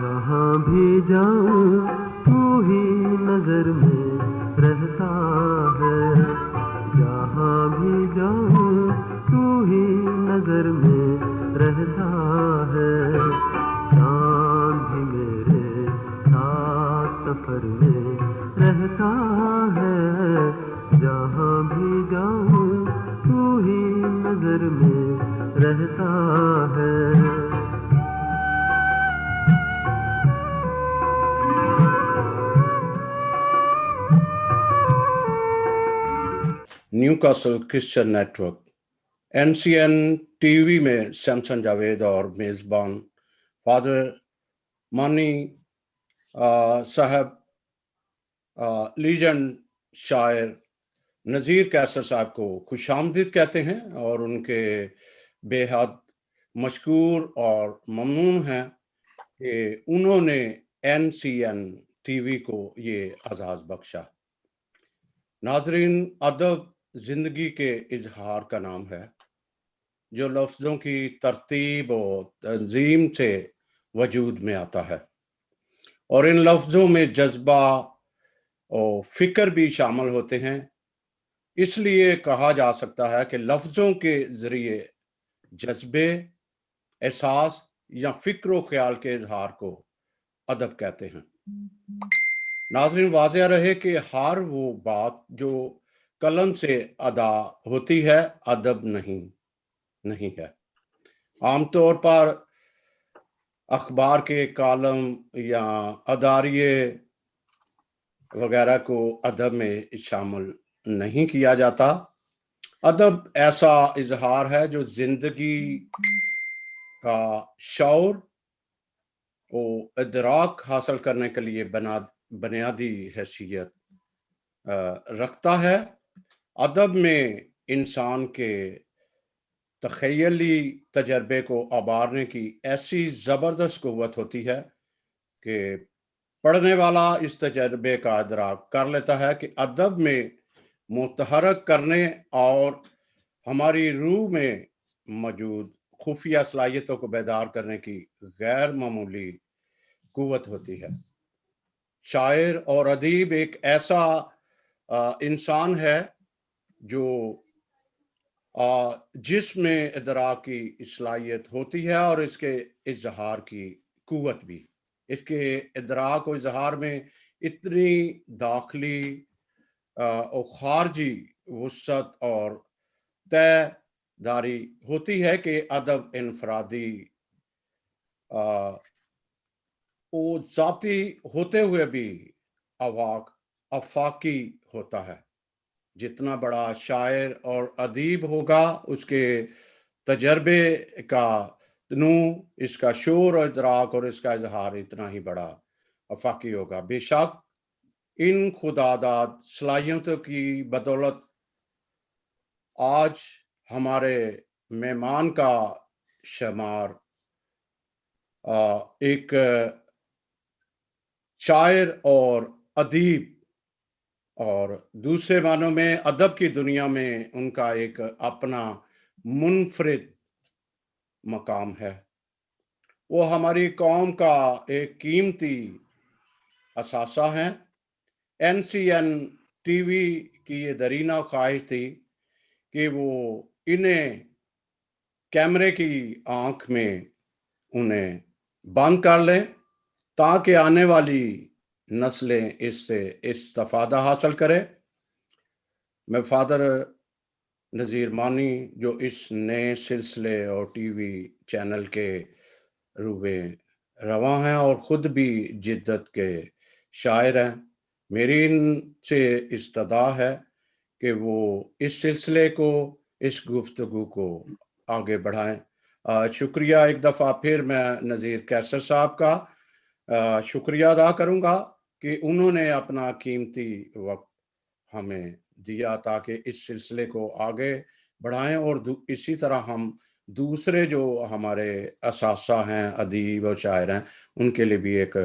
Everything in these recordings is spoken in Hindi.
जहाँ भी जाऊँ तू ही नजर में रहता है, जहाँ भी जाऊँ तू ही नजर में रहता है। चाँद भी मेरे साथ सफर में रहता है, जहाँ भी जाऊँ तू ही नजर में रहता है। Newcastle Christian network NCN TV में सैमसन जावेद और मेज़बान फादर मानी साहब लीजेंड शायर नज़ीर कैसर साहब को खुशामदीद कहते हैं और उनके बेहद मशकूर और ममनून हैं कि उन्होंने एनसीएन टीवी को ये एजाज़ बख्शा। नाजरीन, अदब जिंदगी के इजहार का नाम है जो लफ्ज़ों की तरतीब और तंजीम से वजूद में आता है, और इन लफ्ज़ों में जज्बा और फिक्र भी शामिल होते हैं। इसलिए कहा जा सकता है कि लफ्ज़ों के ज़रिए जज्बे, एहसास या फ़िक्र ख्याल के इजहार को अदब कहते हैं। नाज़रीन, वाज़ेह रहे कि हर वो बात जो कलम से अदा होती है अदब नहीं है। आमतौर पर अखबार के कालम या अदारिये वगैरह को अदब में शामिल नहीं किया जाता। अदब ऐसा इजहार है जो जिंदगी का शौर और इदराक हासिल करने के लिए बुनियादी हैसियत रखता है। अदब में इंसान के तख़य्युली तजर्बे को आबारने की ऐसी ज़बरदस्त क़ुव्वत होती है कि पढ़ने वाला इस तजर्बे का इदराक कर लेता है कि अदब में मुतहर्रिक करने और हमारी रूह में मौजूद खुफिया सलाहियतों को बेदार करने की गैर मामूली क़ुव्वत होती है। शायर और अदीब एक ऐसा इंसान है जो जिसमें इदराक की सलाहियत होती है और इसके इजहार की क़ुव्वत भी। इसके इदराक और इजहार में इतनी दाखिली और खारजी वुसअत और तयदारी होती है कि अदब इनफरादी वो ज़ाती होते हुए भी आफाकी होता है। जितना बड़ा शायर और अदीब होगा उसके तजर्बे का तनू, इसका शोर और इदराक और इसका इजहार इतना ही बड़ा आफाकी होगा। बेशक इन खुदादाद सलाहियतों की बदौलत आज हमारे मेहमान का शुमार एक शायर और अदीब और दूसरे मानों में अदब की दुनिया में उनका एक अपना मुनफरिद मकाम है। वो हमारी कौम का एक कीमती असासा हैं। एनसीएन टीवी की ये दरीना ख्वाहिश थी कि वो इन्हें कैमरे की आंख में उन्हें बंद कर लें ताकि आने वाली नस्लें इससे इस्तिफादा हासिल करें। मैं फादर नज़ीर मानी जो इस नए सिलसिले और टीवी चैनल के रूबे रवां हैं और ख़ुद भी जिद्दत के शायर हैं, मेरी इनसे इस्तदा है कि वो इस सिलसिले को, इस गुफ्तगू को आगे बढ़ाएं। शुक्रिया एक दफ़ा फिर मैं नज़ीर कैसर साहब का शुक्रिया अदा करूँगा कि उन्होंने अपना कीमती वक्त हमें दिया ताकि इस सिलसिले को आगे बढ़ाएं और इसी तरह हम दूसरे जो हमारे असासा हैं, अदीब और शायर हैं, उनके लिए भी एक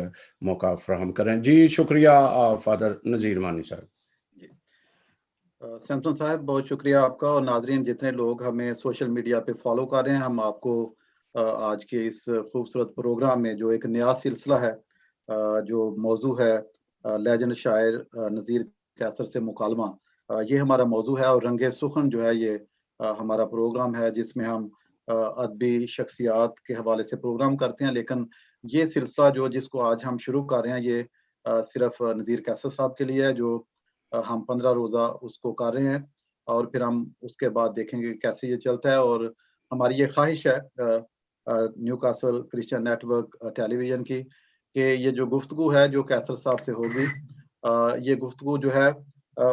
मौका फराहम करें। जी शुक्रिया फादर नज़ीर मानी साहब। सैमसन साहब बहुत शुक्रिया आपका, और नाजरीन जितने लोग हमें सोशल मीडिया पे फॉलो कर रहे हैं, हम आपको आज के इस खूबसूरत प्रोग्राम में जो एक नया सिलसिला है, जो मौजू है लेजेंड शायर नज़ीर कैसर से मुकालमा। ये हमारा मौजू है और रंगे सुखन जो है ये हमारा प्रोग्राम है जिसमें हम अदबी शख्सियात के हवाले से प्रोग्राम करते हैं। लेकिन ये सिलसिला जो जिसको आज हम शुरू कर रहे हैं ये सिर्फ नज़ीर कैसर साहब के लिए है, जो हम 15 रोज़ा उसको कर रहे हैं और फिर हम उसके बाद देखेंगे कि कैसे ये चलता है। और हमारी ये ख्वाहिश है न्यूकासल क्रिश्चियन नेटवर्क टेलीविज़न की, कि ये जो गुफ्तगू है जो कैसर साहब से होगी, ये गुफ्तगू जो है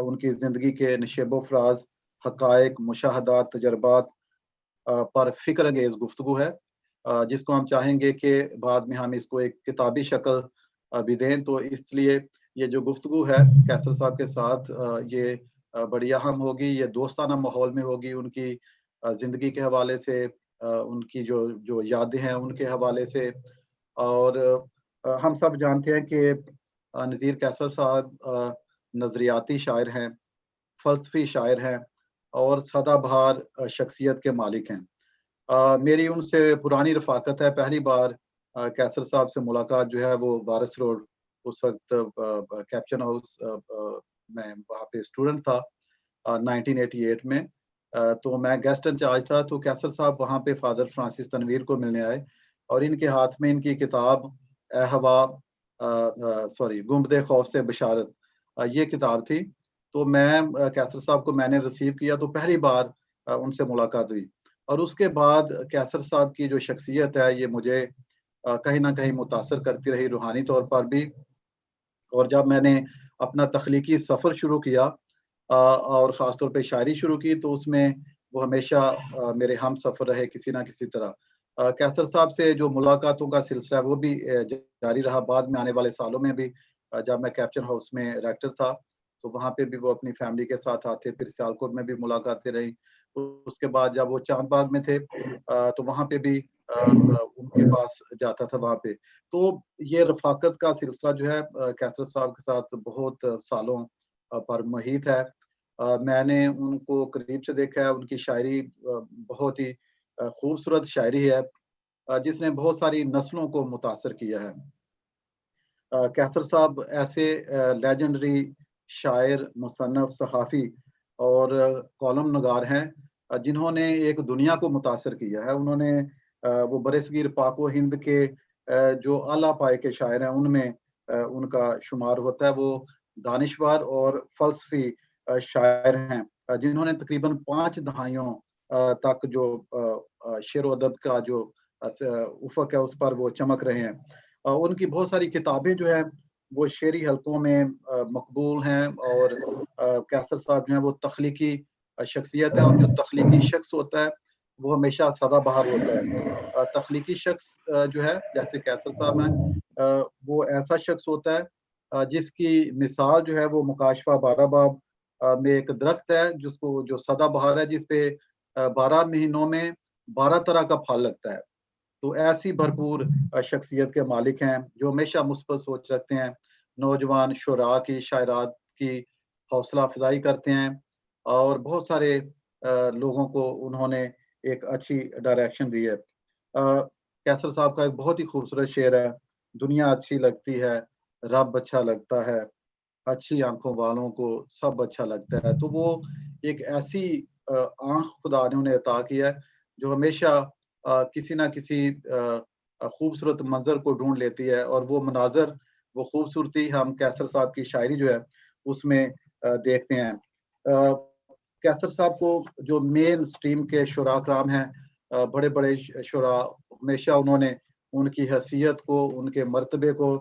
उनकी ज़िंदगी के नशेब-ओ-फ़राज़, हक़ाइक़, मुशाहदात, तजर्बात पर फ़िक्र अंगेज़ गुफ्तगू है, जिसको हम चाहेंगे कि बाद में हम इसको एक किताबी शक्ल भी दें। तो इसलिए ये जो गुफ्तगू है कैसर साहब के साथ ये बड़ी अहम होगी, ये दोस्ताना माहौल में होगी, उनकी ज़िंदगी के हवाले से, उनकी जो जो यादें हैं उनके हवाले से। और हम सब जानते हैं कि नज़ीर कैसर साहब नज़रियाती शायर हैं, फ़लसफ़ी शायर हैं और सदाबहार शख्सियत के मालिक हैं। मेरी उनसे पुरानी रफ़ाकत है। पहली बार कैसर साहब से मुलाकात जो है वो वारिस रोड, उस वक़्त कैप्टन हाउस मैं वहाँ पे स्टूडेंट था 1988 में। तो मैं गेस्ट इंचार्ज था, तो कैसर साहब वहाँ पे फ़ादर फ्रांसिस तनवीर को मिलने आए और इनके हाथ में इनकी किताब ए हवा सॉरी गुंबदे खौफ से बशारत, ये किताब थी। तो मैं कैसर साहब को मैंने रिसीव किया, तो पहली बार उनसे मुलाकात हुई और उसके बाद कैसर साहब की जो शख्सियत है ये मुझे कहीं न कहीं मुतासिर करती रही रूहानी तौर पर भी। और जब मैंने अपना तख्लीकी सफ़र शुरू किया और ख़ास तौर पे शायरी शुरू की, तो उसमें वो हमेशा मेरे हमसफ़र रहे किसी न किसी तरह। कैसर साहब से जो मुलाकातों का सिलसिला है वो भी जारी रहा बाद में आने वाले सालों में भी। जब मैं कैप्टन हाउस में डायरेक्टर था, तो वहाँ पे भी वो अपनी फैमिली के साथ आते, फिर सियालकोट में भी मुलाकातें रहीं। उसके बाद जब वो चांद बाग में थे तो वहाँ पे भी उनके पास जाता था वहाँ पे। तो ये रफ़ाकत का सिलसिला जो है कैसर साहब के साथ बहुत सालों पर मुहित है। मैंने उनको करीब से देखा है, उनकी शायरी बहुत ही खूबसूरत शायरी है, जिसने बहुत सारी नस्लों को मुतासिर किया है। कैसर साहब ऐसे लेजेंडरी शायर, मुसन्निफ़, सहाफ़ी और कॉलम नगार हैं जिन्होंने एक दुनिया को मुतासिर किया है। उन्होंने वो बरसगीर पाक व हिंद के जो आला पाए के शायर हैं उनमें उनका शुमार होता है। वो दानिशवर और फ़लसफ़ी शायर हैं जिन्होंने तकरीबन 5 दहाइयों तक जो शेर व अदब का जो उफ़क़ है उस पर वो चमक रहे हैं। उनकी बहुत सारी किताबें जो हैं वो शेरी हलकों में मकबूल हैं और कैसर साहब जो हैं वो तख्लीकी शख्सियत है और जो तख्लीकी शख्स होता है वो हमेशा सदाबहार होता है। तख्लीकी शख्स जो है जैसे कैसर साहब हैं, वो ऐसा शख्स होता है जिसकी मिसाल जो है वो मुकाशफ़ा बाराबाब में एक दरख्त है जिसको जो सदाबहार है, जिस पे 12 महीनों में 12 तरह का फल लगता है। तो ऐसी भरपूर शख्सियत के मालिक हैं, जो हमेशा मुस्बत सोच रखते हैं, नौजवान शुरा की शायरात की हौसला अफ़ज़ाई करते हैं और बहुत सारे लोगों को उन्होंने एक अच्छी डायरेक्शन दी है। कैसर साहब का एक बहुत ही खूबसूरत शेर है, दुनिया अच्छी लगती है, रब अच्छा लगता है, अच्छी आँखों वालों को सब अच्छा लगता है। तो वो एक ऐसी आँख खुदा ने उन्हें अता किया है, जो हमेशा किसी न किसी खूबसूरत मंज़र को ढूँढ लेती है और वो मनाज़र, वो खूबसूरती हम कैसर साहब की शायरी जो है, उसमें देखते हैं। कैसर साहब को जो मेन स्ट्रीम के शुरा कराम हैं, बड़े-बड़े शुरा, हमेशा उन्होंने उनकी हैसियत को, उनके मर्तबे को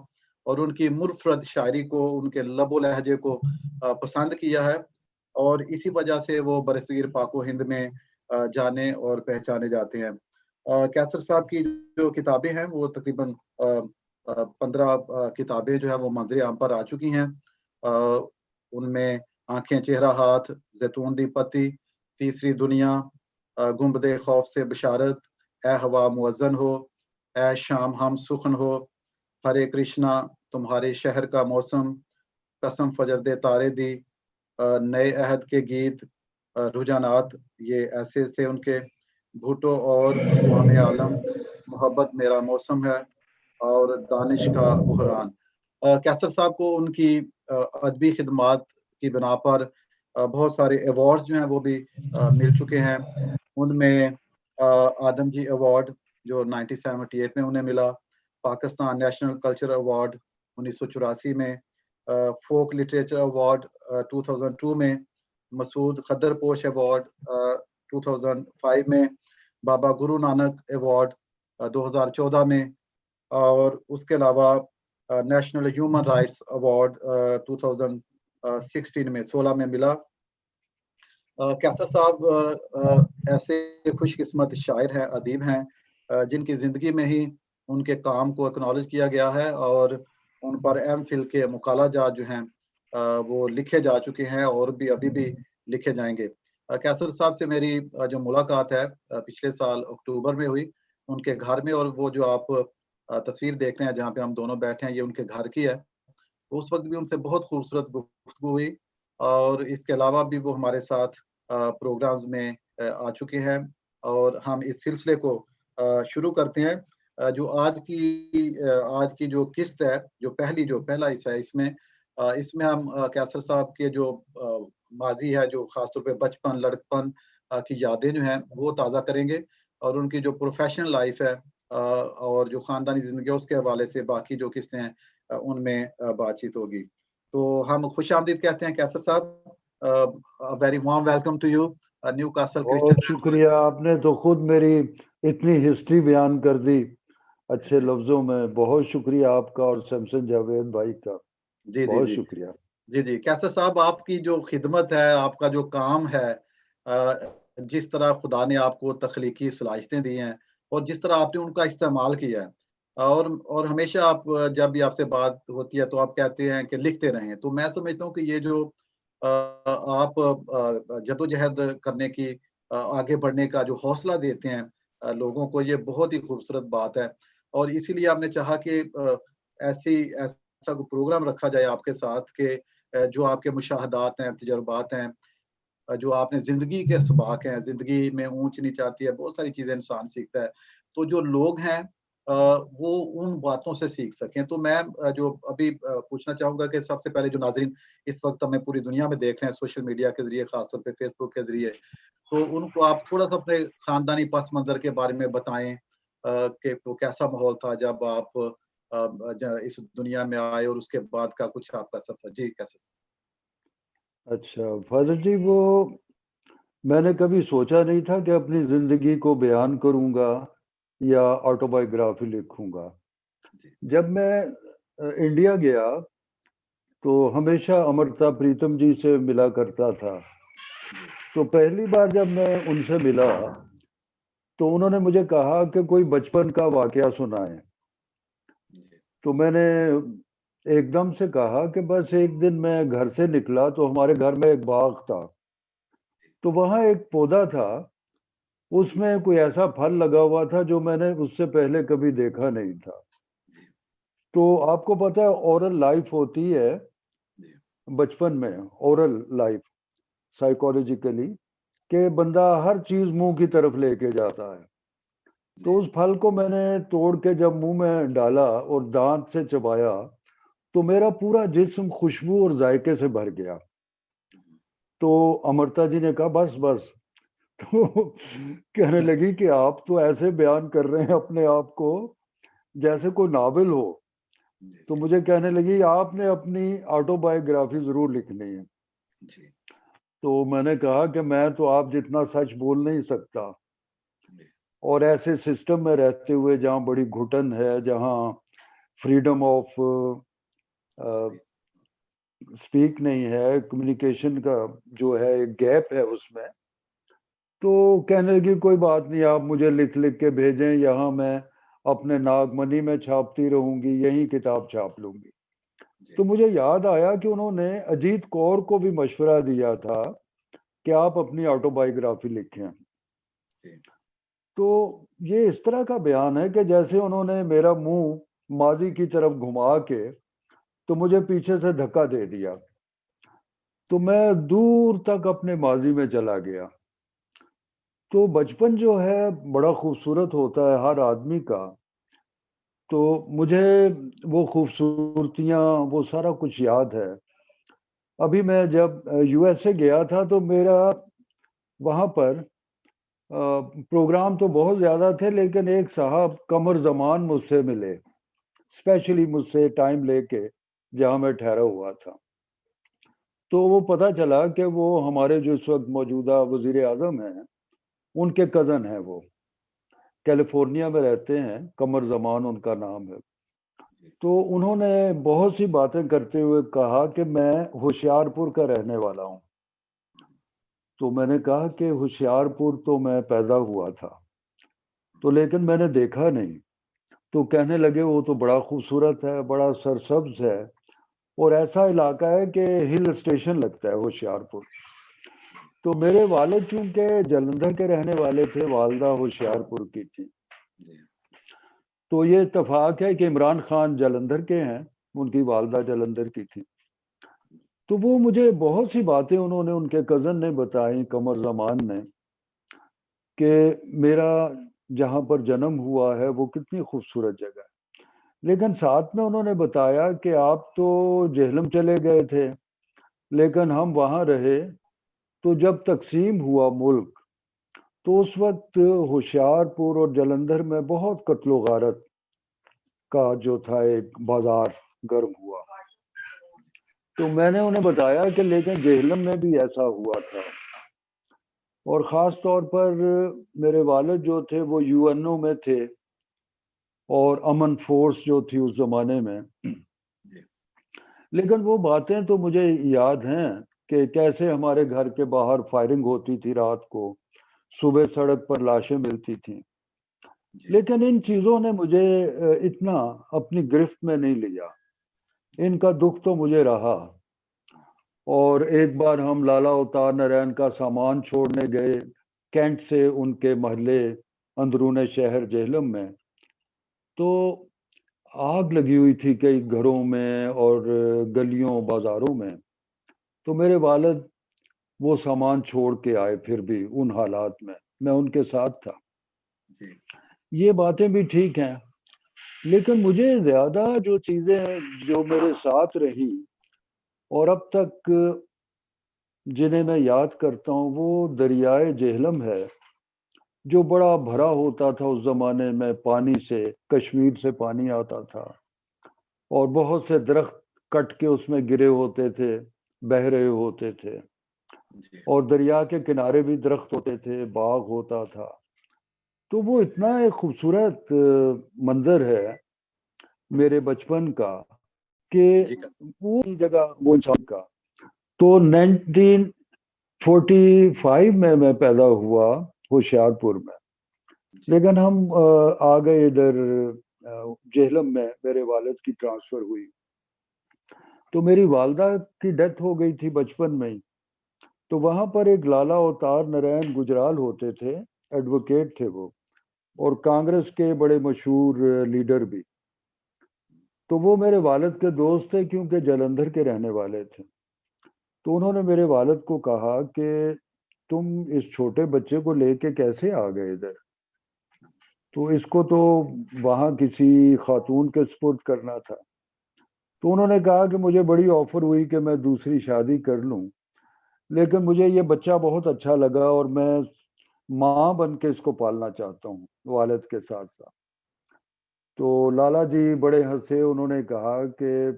और उनकी मुनफ़रद शायरी को, उनके लबो-लहज़े को पसंद किया है और इसी वजह से वो बरसगीर पाक-ओ-हिंद में जाने और पहचाने जाते हैं। कैसर साहब की जो किताबें हैं वो तकरीबन 15 किताबें जो है वो मंज़िल-ए-आम पर आ चुकी हैं। उनमें आँखें चेहरा हाथ, ज़ैतून दी पत्ती, तीसरी दुनिया, गुंबदे खौफ से बशारत, ए हवा मुअज़्ज़न हो, ए शाम हम सुख़न हो, हरे कृष्णा तुम्हारे शहर का मौसम, कसम फजर दे तारे दी, नए अहद के गीत, रुझानात, ये ऐसे थे उनके। भुट्टो और अक़वाम आलम, मोहब्बत मेरा मौसम है और दानिश का बुहरान। कैसर साहब को उनकी अदबी खिदमात की बिना पर बहुत सारे अवार्ड जो हैं वो भी मिल चुके हैं। उनमें आदमजी अवार्ड जो 1978 में उन्हें मिला, पाकिस्तान नेशनल कल्चर अवार्ड 1984 में, फोक लिटरेचर अवार्ड 2002 में, मसूद खद्दरपोश अवार्ड 2005 में, बाबा गुरु नानक अवार्ड 2014 में, और उसके अलावा नेशनल ह्यूमन राइट्स अवार्ड 2016 में 16 में मिला। कैसर साहब ऐसे खुशकिस्मत शायर हैं, अदीब हैं जिनकी ज़िंदगी में ही उनके काम को एक्नॉलेज किया गया है और उन पर एम.फिल के मकालाजात जो हैं वो लिखे जा चुके हैं और भी अभी भी लिखे जाएंगे। कैसर साहब से मेरी जो मुलाकात है पिछले साल अक्टूबर में हुई उनके घर में, और वो जो आप तस्वीर देख रहे हैं जहाँ पे हम दोनों बैठे हैं ये उनके घर की है। उस वक्त भी उनसे बहुत खूबसूरत गुफ्तगू हुई, और इसके अलावा भी वो हमारे साथ प्रोग्राम्स में आ चुके हैं, और हम इस सिलसिले को शुरू करते हैं। जो आज की जो किस्त है, जो पहला हिस्सा है, इसमें हम कैसर साहब के जो माजी है, जो खासतौर पे बचपन लड़कपन की यादें जो हैं वो ताज़ा करेंगे, और उनकी जो प्रोफेशनल लाइफ है और जो खानदानी जिंदगी है उसके हवाले से बाकी जो किस्तें हैं उनमें बातचीत होगी। तो हम खुशामदीद कहते हैं Qaiser sahab, very warm welcome to you Newcastle बहुत क्रिश्चियन। शुक्रिया, आपने तो खुद मेरी इतनी हिस्ट्री बयान कर दी अच्छे लफ्जों में। बहुत शुक्रिया आपका और शमसन जावेद भाई का, जी बहुत जी शुक्रिया। जी जी कैसर साहब, आपकी जो खिदमत है, आपका जो काम है, जिस तरह खुदा ने आपको तख्लीकी सलाहियतें दी हैं और जिस तरह आपने उनका इस्तेमाल किया है, और हमेशा आप जब भी आपसे बात होती है तो आप कहते हैं कि लिखते रहें। तो मैं समझता हूँ कि ये जो आप जद्दोजहद करने की, आगे बढ़ने का जो हौसला देते हैं लोगों को, ये बहुत ही खूबसूरत बात है। और इसीलिए आपने चाहा कि ऐसा कोई प्रोग्राम रखा जाए आपके साथ कि जो आपके मुशाहदात हैं, तजुर्बात हैं, जो आपने ज़िंदगी के सबक हैं, ज़िंदगी में ऊँच नीच आती है, बहुत सारी चीज़ें इंसान सीखता है। तो जो लोग हैं वो उन बातों से सीख सकें। तो मैं जो अभी पूछना चाहूँगा कि सबसे पहले जो नाज़रीन इस वक़्त हमें पूरी दुनिया में देख रहे हैं सोशल मीडिया के ज़रिए, ख़ासतौर पे फ़ेसबुक के ज़रिए, तो उनको आप थोड़ा-सा अपने ख़ानदानी पस-मंज़र के बारे में बताएँ कि वो कैसा माहौल था जब आप इस दुनिया में आए और उसके बाद का कुछ आपका सफ़र? जी, कैसे? अच्छा फादर जी, वो मैंने कभी सोचा नहीं था कि अपनी जिंदगी को बयान करूंगा या ऑटोबायोग्राफी लिखूंगा। जब मैं इंडिया गया तो हमेशा अमृता प्रीतम जी से मिला करता था। तो पहली बार जब मैं उनसे मिला तो उन्होंने मुझे कहा कि कोई बचपन का वाकया सुनाए। तो मैंने एकदम से कहा कि बस एक दिन मैं घर से निकला तो हमारे घर में एक बाग था, तो वहां एक पौधा था, उसमें कोई ऐसा फल लगा हुआ था जो मैंने उससे पहले कभी देखा नहीं था। तो आपको पता है ओरल लाइफ होती है बचपन में, ओरल लाइफ साइकोलॉजिकली, कि बंदा हर चीज मुंह की तरफ लेके जाता है। तो उस फल को मैंने तोड़ के जब मुंह में डाला और दांत से चबाया तो मेरा पूरा जिस्म खुशबू और जायके से भर गया। तो अमृता जी ने कहा बस बस। तो कहने लगी कि आप तो ऐसे बयान कर रहे हैं अपने आप को जैसे कोई नावल हो। तो मुझे कहने लगी आपने अपनी ऑटोबायोग्राफी जरूर लिखनी है। तो मैंने कहा कि मैं तो आप जितना सच बोल नहीं सकता, और ऐसे सिस्टम में रहते हुए जहाँ बड़ी घुटन है, जहाँ फ्रीडम ऑफ स्पीक नहीं है, कम्युनिकेशन का जो है एक गैप है उसमें। तो कहने लगी कोई बात नहीं, आप मुझे लिख लिख के भेजें, यहाँ मैं अपने नागमनी में छापती रहूंगी, यही किताब छाप लूंगी। तो मुझे याद आया कि उन्होंने अजीत कौर को भी मशवरा दिया था कि आप अपनी ऑटोबायोग्राफी लिखें। तो ये इस तरह का बयान है कि जैसे उन्होंने मेरा मुंह माजी की तरफ घुमा के तो मुझे पीछे से धक्का दे दिया, तो मैं दूर तक अपने माजी में चला गया। तो बचपन जो है बड़ा खूबसूरत होता है हर आदमी का। तो मुझे वो खूबसूरतियाँ, वो सारा कुछ याद है। अभी मैं जब यूएसए गया था तो मेरा वहाँ पर प्रोग्राम तो बहुत ज़्यादा थे, लेकिन एक साहब कमर ज़मान मुझसे मिले, स्पेशली मुझसे टाइम लेके जहाँ मैं ठहरा हुआ था। तो वो पता चला कि वो हमारे जो इस वक्त मौजूदा वजीर आजम हैं, उनके कज़न हैं। वो कैलिफोर्निया में रहते हैं, कमर ज़मान उनका नाम है। तो उन्होंने बहुत सी बातें करते हुए कहा कि मैं होशियारपुर का रहने वाला हूँ। तो मैंने कहा कि होशियारपुर तो मैं पैदा हुआ था, तो लेकिन मैंने देखा नहीं। तो कहने लगे वो तो बड़ा खूबसूरत है, बड़ा सरसब्ज है, और ऐसा इलाका है कि हिल स्टेशन लगता है होशियारपुर। तो मेरे वालिद चूंकि जलंधर के रहने वाले थे, वालदा होशियारपुर की थी। तो ये इत्तेफाक है कि इमरान खान जलंधर के हैं, उनकी वालदा जलंधर की थी। तो वो मुझे बहुत सी बातें उन्होंने, उनके कज़न ने बताई, कमर जमान ने, कि मेरा जहाँ पर जन्म हुआ है वो कितनी खूबसूरत जगह है। लेकिन साथ में उन्होंने बताया कि आप तो जेहलम चले गए थे, लेकिन हम वहाँ रहे। तो जब तकसीम हुआ मुल्क, तो उस वक्त होशियारपुर और जलंधर में बहुत कत्लो गारत का जो था एक बाजार गर्म हुआ। तो मैंने उन्हें बताया कि लेकिन जेहलम में भी ऐसा हुआ था। और ख़ास तौर पर मेरे वालिद जो थे वो यूएनओ में थे, और अमन फोर्स जो थी उस ज़माने में। लेकिन वो बातें तो मुझे याद हैं कि कैसे हमारे घर के बाहर फायरिंग होती थी रात को, सुबह सड़क पर लाशें मिलती थी। लेकिन इन चीज़ों ने मुझे इतना अपनी गिरफ्त में नहीं लिया। इनका दुख तो मुझे रहा। और एक बार हम लाला अवतार नारायण का सामान छोड़ने गए कैंट से उनके महल्ले अंदरूने शहर जेहलम में, तो आग लगी हुई थी कई घरों में और गलियों बाजारों में। तो मेरे वालिद वो सामान छोड़ के आए, फिर भी उन हालात में मैं उनके साथ था। ये बातें भी ठीक हैं, लेकिन मुझे ज्यादा जो चीजें जो मेरे साथ रही और अब तक जिन्हें मैं याद करता हूँ, वो दरियाए जेहलम है, जो बड़ा भरा होता था उस जमाने में। पानी से, कश्मीर से पानी आता था, और बहुत से दरख्त कट के उसमें गिरे होते थे, बह रहे होते थे। और दरिया के किनारे भी दरख्त होते थे, बाग होता था। तो वो इतना एक खूबसूरत मंजर है मेरे बचपन का कि वो जगह, वो इंसान का। तो 1945 में मैं पैदा हुआ होशियारपुर में, लेकिन हम आ गए इधर जेहलम में, मेरे वालिद की ट्रांसफर हुई। तो मेरी वालदा की डेथ हो गई थी बचपन में ही। तो वहां पर एक लाला अवतार नारायण गुजराल होते थे, एडवोकेट थे वो, और कांग्रेस के बड़े मशहूर लीडर भी। तो वो मेरे वालिद के दोस्त थे, क्योंकि जलंधर के रहने वाले थे। तो उन्होंने मेरे वालिद को कहा कि तुम इस छोटे बच्चे को लेके कैसे आ गए इधर, तो इसको तो वहाँ किसी खातून के सुपुर्द करना था। तो उन्होंने कहा कि मुझे बड़ी ऑफर हुई कि मैं दूसरी शादी कर लूं, लेकिन मुझे ये बच्चा बहुत अच्छा लगा और मैं माँ बन के इसको पालना चाहता हूँ वालिद के साथ साथ। तो लाला जी बड़े हंसे, उन्होंने कहा कि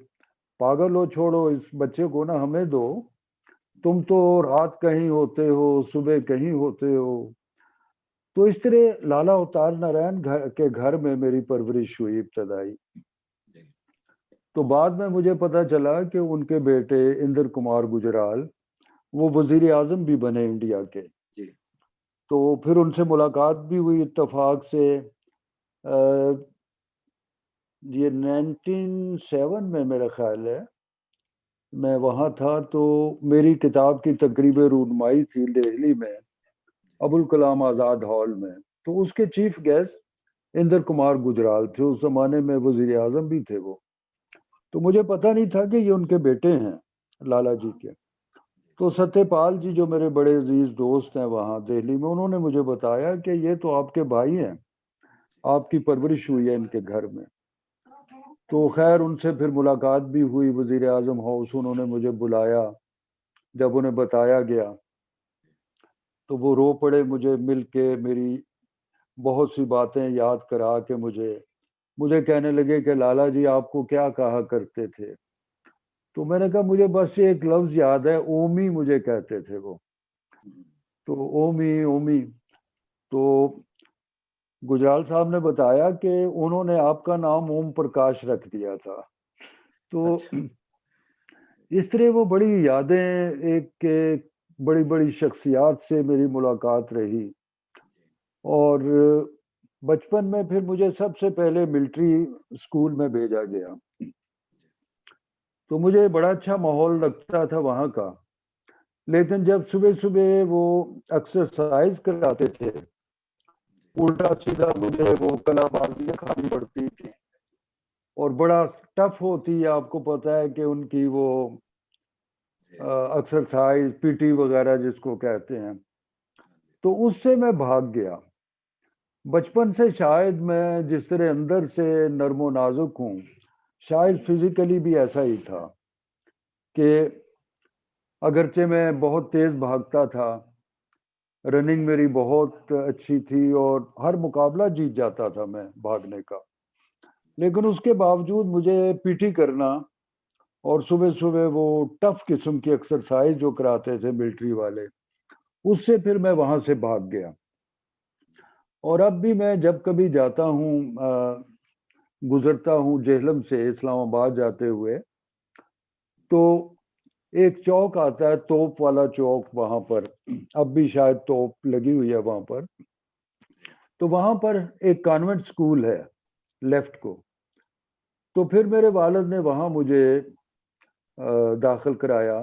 पागल हो, छोड़ो इस बच्चे को ना, हमें दो। तुम तो रात कहीं होते हो, सुबह कहीं होते हो। तो इस तरह लाला अवतार नारायण के घर में मेरी परवरिश हुई इब्तदाई। तो बाद में मुझे पता चला कि उनके बेटे इंद्र कुमार गुजराल वो वजीर आजम भी बने इंडिया के। तो फिर उनसे मुलाकात भी हुई इत्तेफाक से। ये 1907 में मेरा ख्याल है मैं वहाँ था। तो मेरी किताब की तकरीब रूनमाई थी दिल्ली में, अबुल कलाम आज़ाद हॉल में। तो उसके चीफ गेस्ट इंद्र कुमार गुजराल थे, उस जमाने में वजीर आजम भी थे वो। तो मुझे पता नहीं था कि ये उनके बेटे हैं लाला जी के। तो सत्यपाल जी जो मेरे बड़े अजीज दोस्त हैं वहाँ दिल्ली में, उन्होंने मुझे बताया कि ये तो आपके भाई हैं, आपकी परवरिश हुई है इनके घर में। तो खैर उनसे फिर मुलाकात भी हुई, वजीर आजम हाउस उन्होंने मुझे बुलाया। जब उन्हें बताया गया तो वो रो पड़े, मुझे मिल के मेरी बहुत सी बातें याद करा के मुझे कहने लगे कि लाला जी आपको क्या कहा करते थे। तो मैंने कहा मुझे बस एक लफ्ज याद है, ओमी मुझे कहते थे वो। तो ओमी ओमी। तो गुजराल साहब ने बताया कि उन्होंने आपका नाम ओम प्रकाश रख दिया था। तो अच्छा। इस तरह वो बड़ी यादें, एक बड़ी बड़ी शख्सियात से मेरी मुलाकात रही। और बचपन में फिर मुझे सबसे पहले मिलिट्री स्कूल में भेजा गया, तो मुझे बड़ा अच्छा माहौल लगता था वहाँ का। लेकिन जब सुबह सुबह वो एक्सरसाइज कराते थे, उल्टा सीधा मुझे वो कलाबाजियाँ खानी पड़ती थी और बड़ा टफ होती है। आपको पता है कि उनकी वो एक्सरसाइज पीटी वगैरह जिसको कहते हैं, तो उससे मैं भाग गया। बचपन से शायद मैं जिस तरह अंदर से नर्मो नाजुक हूँ, शायद फिजिकली भी ऐसा ही था कि अगरचे मैं बहुत तेज भागता था, रनिंग मेरी बहुत अच्छी थी और हर मुकाबला जीत जाता था मैं भागने का, लेकिन उसके बावजूद मुझे पीटी करना और सुबह सुबह वो टफ किस्म की एक्सरसाइज जो कराते थे मिलिट्री वाले, उससे फिर मैं वहां से भाग गया। और अब भी मैं जब कभी जाता हूँ, गुजरता हूँ जेहलम से इस्लामाबाद जाते हुए, तो एक चौक आता है तोप वाला चौक, वहां पर अब भी शायद तोप लगी हुई है वहां पर। तो वहां पर एक कॉन्वेंट स्कूल है लेफ्ट को। तो फिर मेरे वालिद ने वहां मुझे दाखिल कराया,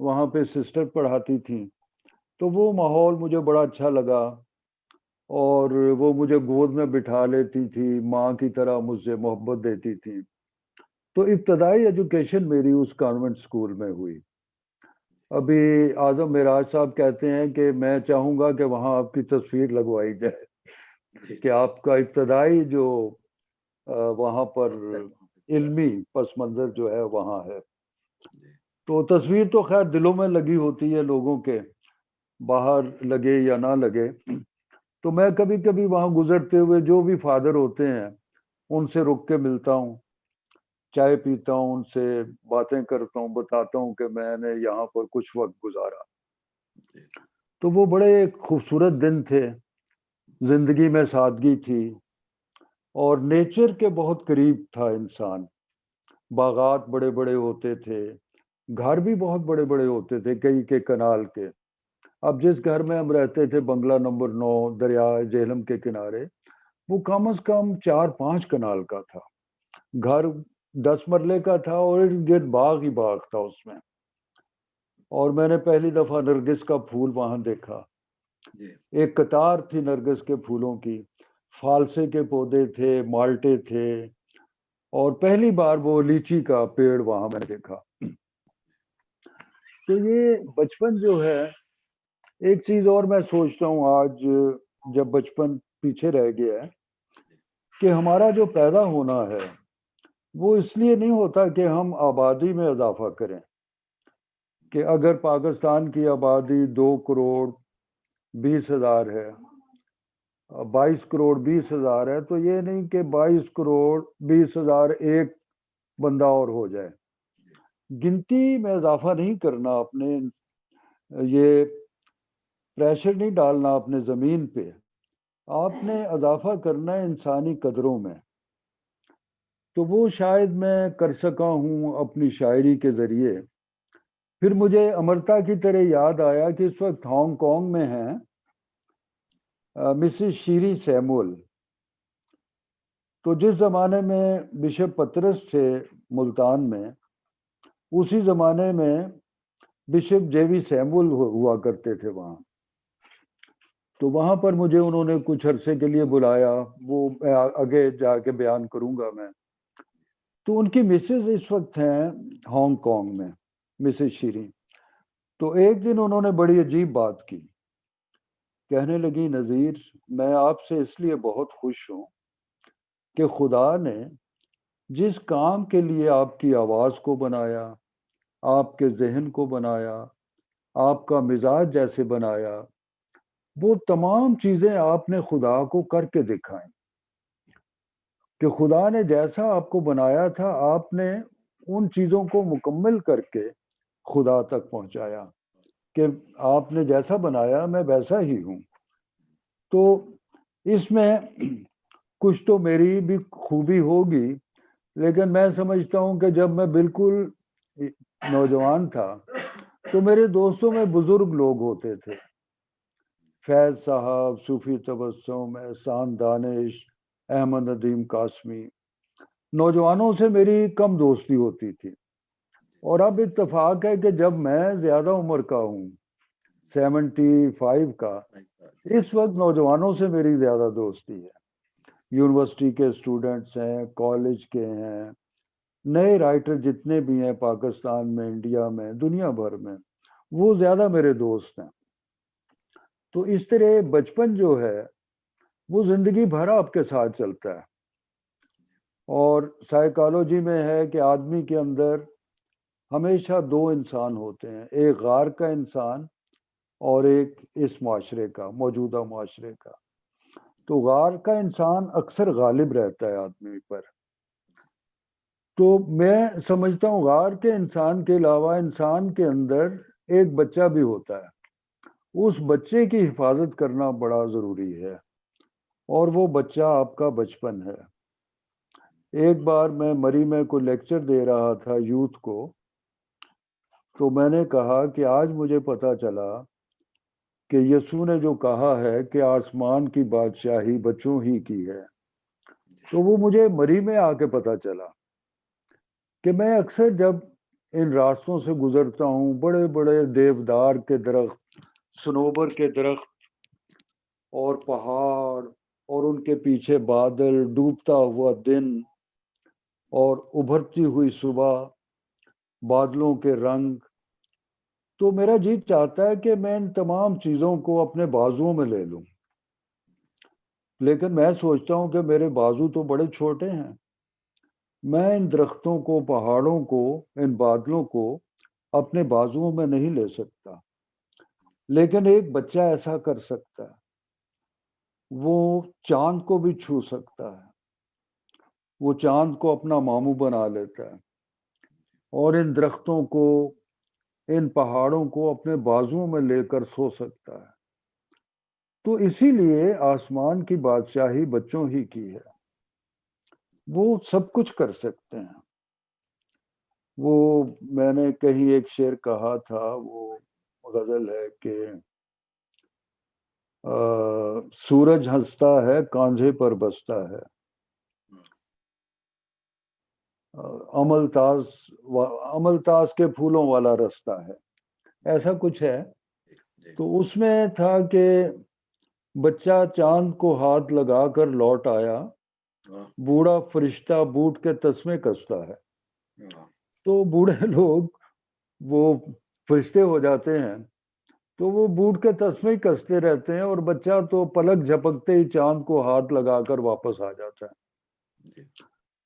वहां पे सिस्टर पढ़ाती थी। तो वो माहौल मुझे बड़ा अच्छा लगा और वो मुझे गोद में बिठा लेती थी, माँ की तरह मुझसे मोहब्बत देती थी। तो इब्तदाई एजुकेशन मेरी उस कॉन्वेंट स्कूल में हुई। अभी आजम मिराज साहब कहते हैं कि मैं चाहूंगा कि वहाँ आपकी तस्वीर लगवाई जाए कि आपका इब्तदाई जो वहाँ पर इल्मी पस मंजर जो है वहाँ है। तो तस्वीर तो खैर दिलों में लगी होती है लोगों के, बाहर लगे या ना लगे। तो मैं कभी कभी वहाँ गुजरते हुए जो भी फादर होते हैं उनसे रुक के मिलता हूँ, चाय पीता हूँ, उनसे बातें करता हूँ, बताता हूँ कि मैंने यहाँ पर कुछ वक्त गुजारा। तो वो बड़े खूबसूरत दिन थे, जिंदगी में सादगी थी और नेचर के बहुत करीब था इंसान। बागात बड़े बड़े होते थे, घर भी बहुत बड़े बड़े होते थे कई के कनाल के। अब जिस घर में हम रहते थे बंगला नंबर 9 दरिया झेलम के किनारे, वो कम से कम 4-5 कनाल का था। घर 10 मरले का था और इर्द गिर्द बाग ही बाग था उसमें। और मैंने पहली दफा नरगिस का फूल वहां देखा। एक कतार थी नरगिस के फूलों की, फालसे के पौधे थे, माल्टे थे, और पहली बार वो लीची का पेड़ वहां मैंने देखा। तो ये बचपन जो है, एक चीज और मैं सोचता हूँ आज जब बचपन पीछे रह गया है, कि हमारा जो पैदा होना है वो इसलिए नहीं होता कि हम आबादी में इजाफा करें। कि अगर पाकिस्तान की आबादी 2 करोड़ 20 हजार है, 22 करोड़ 20 हजार है, तो ये नहीं कि 22 करोड़ 20 हजार एक बंदा और हो जाए। गिनती में इजाफा नहीं करना, अपने ये प्रेशर नहीं डालना अपने ज़मीन पे, आपने इजाफा करना है इंसानी कदरों में। तो वो शायद मैं कर सका हूँ अपनी शायरी के ज़रिए। फिर मुझे अमरता की तरह याद आया कि इस वक्त हांगकांग में हैं मिसिस शीरी सैमुअल। तो जिस ज़माने में बिशप पतरस थे मुल्तान में, उसी ज़माने में बिशप जेवी सैमुअल हुआ करते थे वहाँ। तो वहाँ पर मुझे उन्होंने कुछ अरसे के लिए बुलाया, वो मैं आगे जाके बयान करूँगा मैं। तो उनकी मिसेज इस वक्त हैं हांगकांग में, मिसेज शीरी। तो एक दिन उन्होंने बड़ी अजीब बात की। कहने लगी, नज़ीर, मैं आपसे इसलिए बहुत खुश हूं कि खुदा ने जिस काम के लिए आपकी आवाज़ को बनाया, आपके जहन को बनाया, आपका मिजाज जैसे बनाया, वो तमाम चीज़ें आपने खुदा को करके दिखाई। कि खुदा ने जैसा आपको बनाया था, आपने उन चीज़ों को मुकम्मल करके खुदा तक पहुंचाया। कि आपने जैसा बनाया मैं वैसा ही हूँ। तो इसमें कुछ तो मेरी भी खूबी होगी, लेकिन मैं समझता हूँ कि जब मैं बिल्कुल नौजवान था तो मेरे दोस्तों में बुजुर्ग लोग होते थे। फैज साहब, सूफी तबस्सुम, एहसान दानिश, अहमद नदीम कासमी। नौजवानों से मेरी कम दोस्ती होती थी। और अब इत्तेफाक है कि जब मैं ज्यादा उम्र का हूँ, 75 का, इस वक्त नौजवानों से मेरी ज्यादा दोस्ती है। यूनिवर्सिटी के स्टूडेंट्स हैं, कॉलेज के हैं, नए राइटर जितने भी हैं पाकिस्तान में, इंडिया में, दुनिया भर में, वो ज्यादा मेरे दोस्त हैं। तो इस तरह बचपन जो है वो जिंदगी भर आपके साथ चलता है। और साइकोलॉजी में है कि आदमी के अंदर हमेशा दो इंसान होते हैं, एक गार का इंसान और एक इस माशरे का, मौजूदा माशरे का। तो गार का इंसान अक्सर गालिब रहता है आदमी पर। तो मैं समझता हूँ गार के इंसान के अलावा इंसान के अंदर एक बच्चा भी होता है। उस बच्चे की हिफाजत करना बड़ा जरूरी है, और वो बच्चा आपका बचपन है। एक बार मैं मरी में कोई लेक्चर दे रहा था यूथ को, तो मैंने कहा कि आज मुझे पता चला कि यसू ने जो कहा है कि आसमान की बादशाही बच्चों ही की है। तो वो मुझे मरी में आके पता चला कि मैं अक्सर जब इन रास्तों से गुजरता हूँ, बड़े बड़े देवदार के दरख्त, सनोबर के दरख्त और पहाड़, और उनके पीछे बादल, डूबता हुआ दिन और उभरती हुई सुबह, बादलों के रंग, तो मेरा जी चाहता है कि मैं इन तमाम चीज़ों को अपने बाजुओं में ले लूं। लेकिन मैं सोचता हूं कि मेरे बाजू तो बड़े छोटे हैं। मैं इन दरख्तों को, पहाड़ों को, इन बादलों को अपने बाजुओं में नहीं ले सकता। लेकिन एक बच्चा ऐसा कर सकता है। वो चांद को भी छू सकता है, वो चांद को अपना मामू बना लेता है, और इन दरख्तों को, इन पहाड़ों को अपने बाजुओं में लेकर सो सकता है। तो इसीलिए आसमान की बादशाही बच्चों ही की है। वो सब कुछ कर सकते हैं। वो मैंने कहीं एक शेर कहा था, वो गजल है कि सूरज हंसता है, कांधे पर बसता है, अमलतास के फूलों वाला रास्ता है, ऐसा कुछ है। तो उसमें था कि बच्चा चांद को हाथ लगाकर लौट आया, बूढ़ा फरिश्ता बूट के तस्मे कसता है। तो बूढ़े लोग वो फरिश्ते हो जाते हैं, तो वो बूट के तस्मे ही कसते रहते हैं, और बच्चा तो पलक झपकते ही चांद को हाथ लगाकर वापस आ जाता है।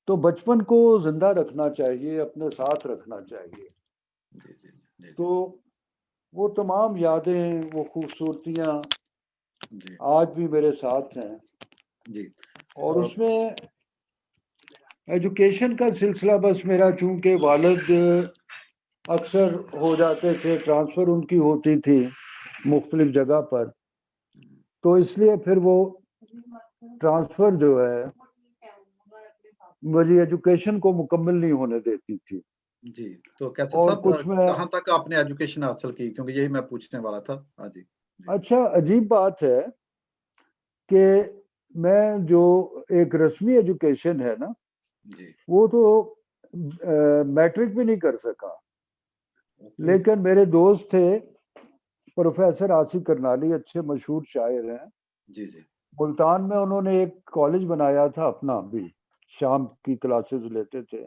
तो बचपन को जिंदा रखना चाहिए, अपने साथ रखना चाहिए। तो वो तमाम यादें, वो खूबसूरतियां आज भी मेरे साथ हैं जी। और उसमें एजुकेशन का सिलसिला, बस मेरा चूंकि वालिद अक्सर हो जाते थे, ट्रांसफर उनकी होती थी मुख्तलिफ जगह पर, तो इसलिए फिर वो ट्रांसफर जो है मेरी एजुकेशन को मुकम्मल नहीं होने देती थी जी। तो कैसे और सब कुछ में कहाँ तक आपने एजुकेशन हासिल की, क्योंकि यही मैं पूछने वाला था। हाँ जी। अच्छा, अजीब बात है कि मैं जो एक रस्मी एजुकेशन है ना जी। वो तो मैट्रिक भी नहीं कर सका। लेकिन मेरे दोस्त थे प्रोफेसर आसिफ करनाली, अच्छे मशहूर शायर हैं जी जी। मुल्तान में। उन्होंने एक कॉलेज बनाया था अपना भी, शाम की क्लासेस लेते थे।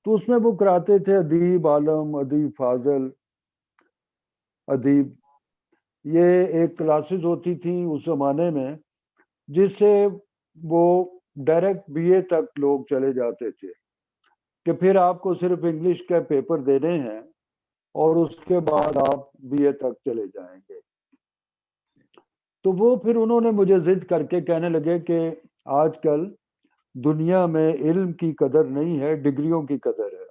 तो उसमें वो कराते थे अदीब आलम, अदीब फाजल, अदीब, ये एक क्लासेस होती थी उस जमाने में जिससे वो डायरेक्ट बीए तक लोग चले जाते थे कि फिर आपको सिर्फ इंग्लिश के पेपर देने हैं और उसके बाद आप बीए तक चले जाएंगे। तो वो फिर उन्होंने मुझे जिद करके कहने लगे कि आजकल दुनिया में इल्म की कदर नहीं है, डिग्रियों की कदर है।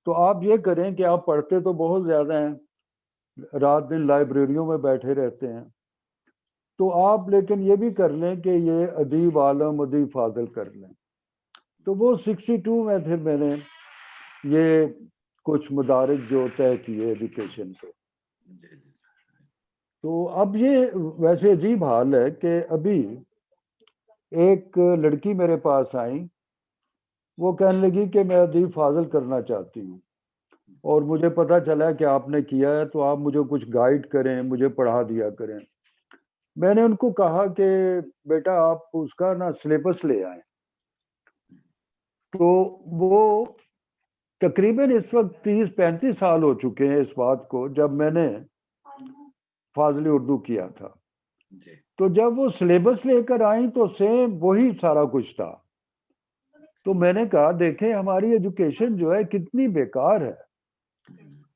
तो आप ये करें कि आप पढ़ते तो बहुत ज्यादा हैं, रात दिन लाइब्रेरियों में बैठे रहते हैं, तो आप लेकिन ये भी कर लें कि ये अदीब आलम अदीब फाजिल कर लें। तो वो 62 में फिर मैंने ये कुछ मदारिज जो तय किए एजुकेशन के। तो अब ये वैसे अजीब हाल है कि अभी एक लड़की मेरे पास आई, वो कहने लगी कि मैं अदीब फाजिल करना चाहती हूँ और मुझे पता चला कि आपने किया है, तो आप मुझे कुछ गाइड करें, मुझे पढ़ा दिया करें। मैंने उनको कहा कि बेटा आप उसका ना सिलेबस ले आए। तो वो तकरीबन इस वक्त 30-35 साल हो चुके हैं इस बात को जब मैंने फाजली उर्दू किया था। तो जब वो सिलेबस लेकर आई तो सेम वही सारा कुछ था। तो मैंने कहा देखें हमारी एजुकेशन जो है कितनी बेकार है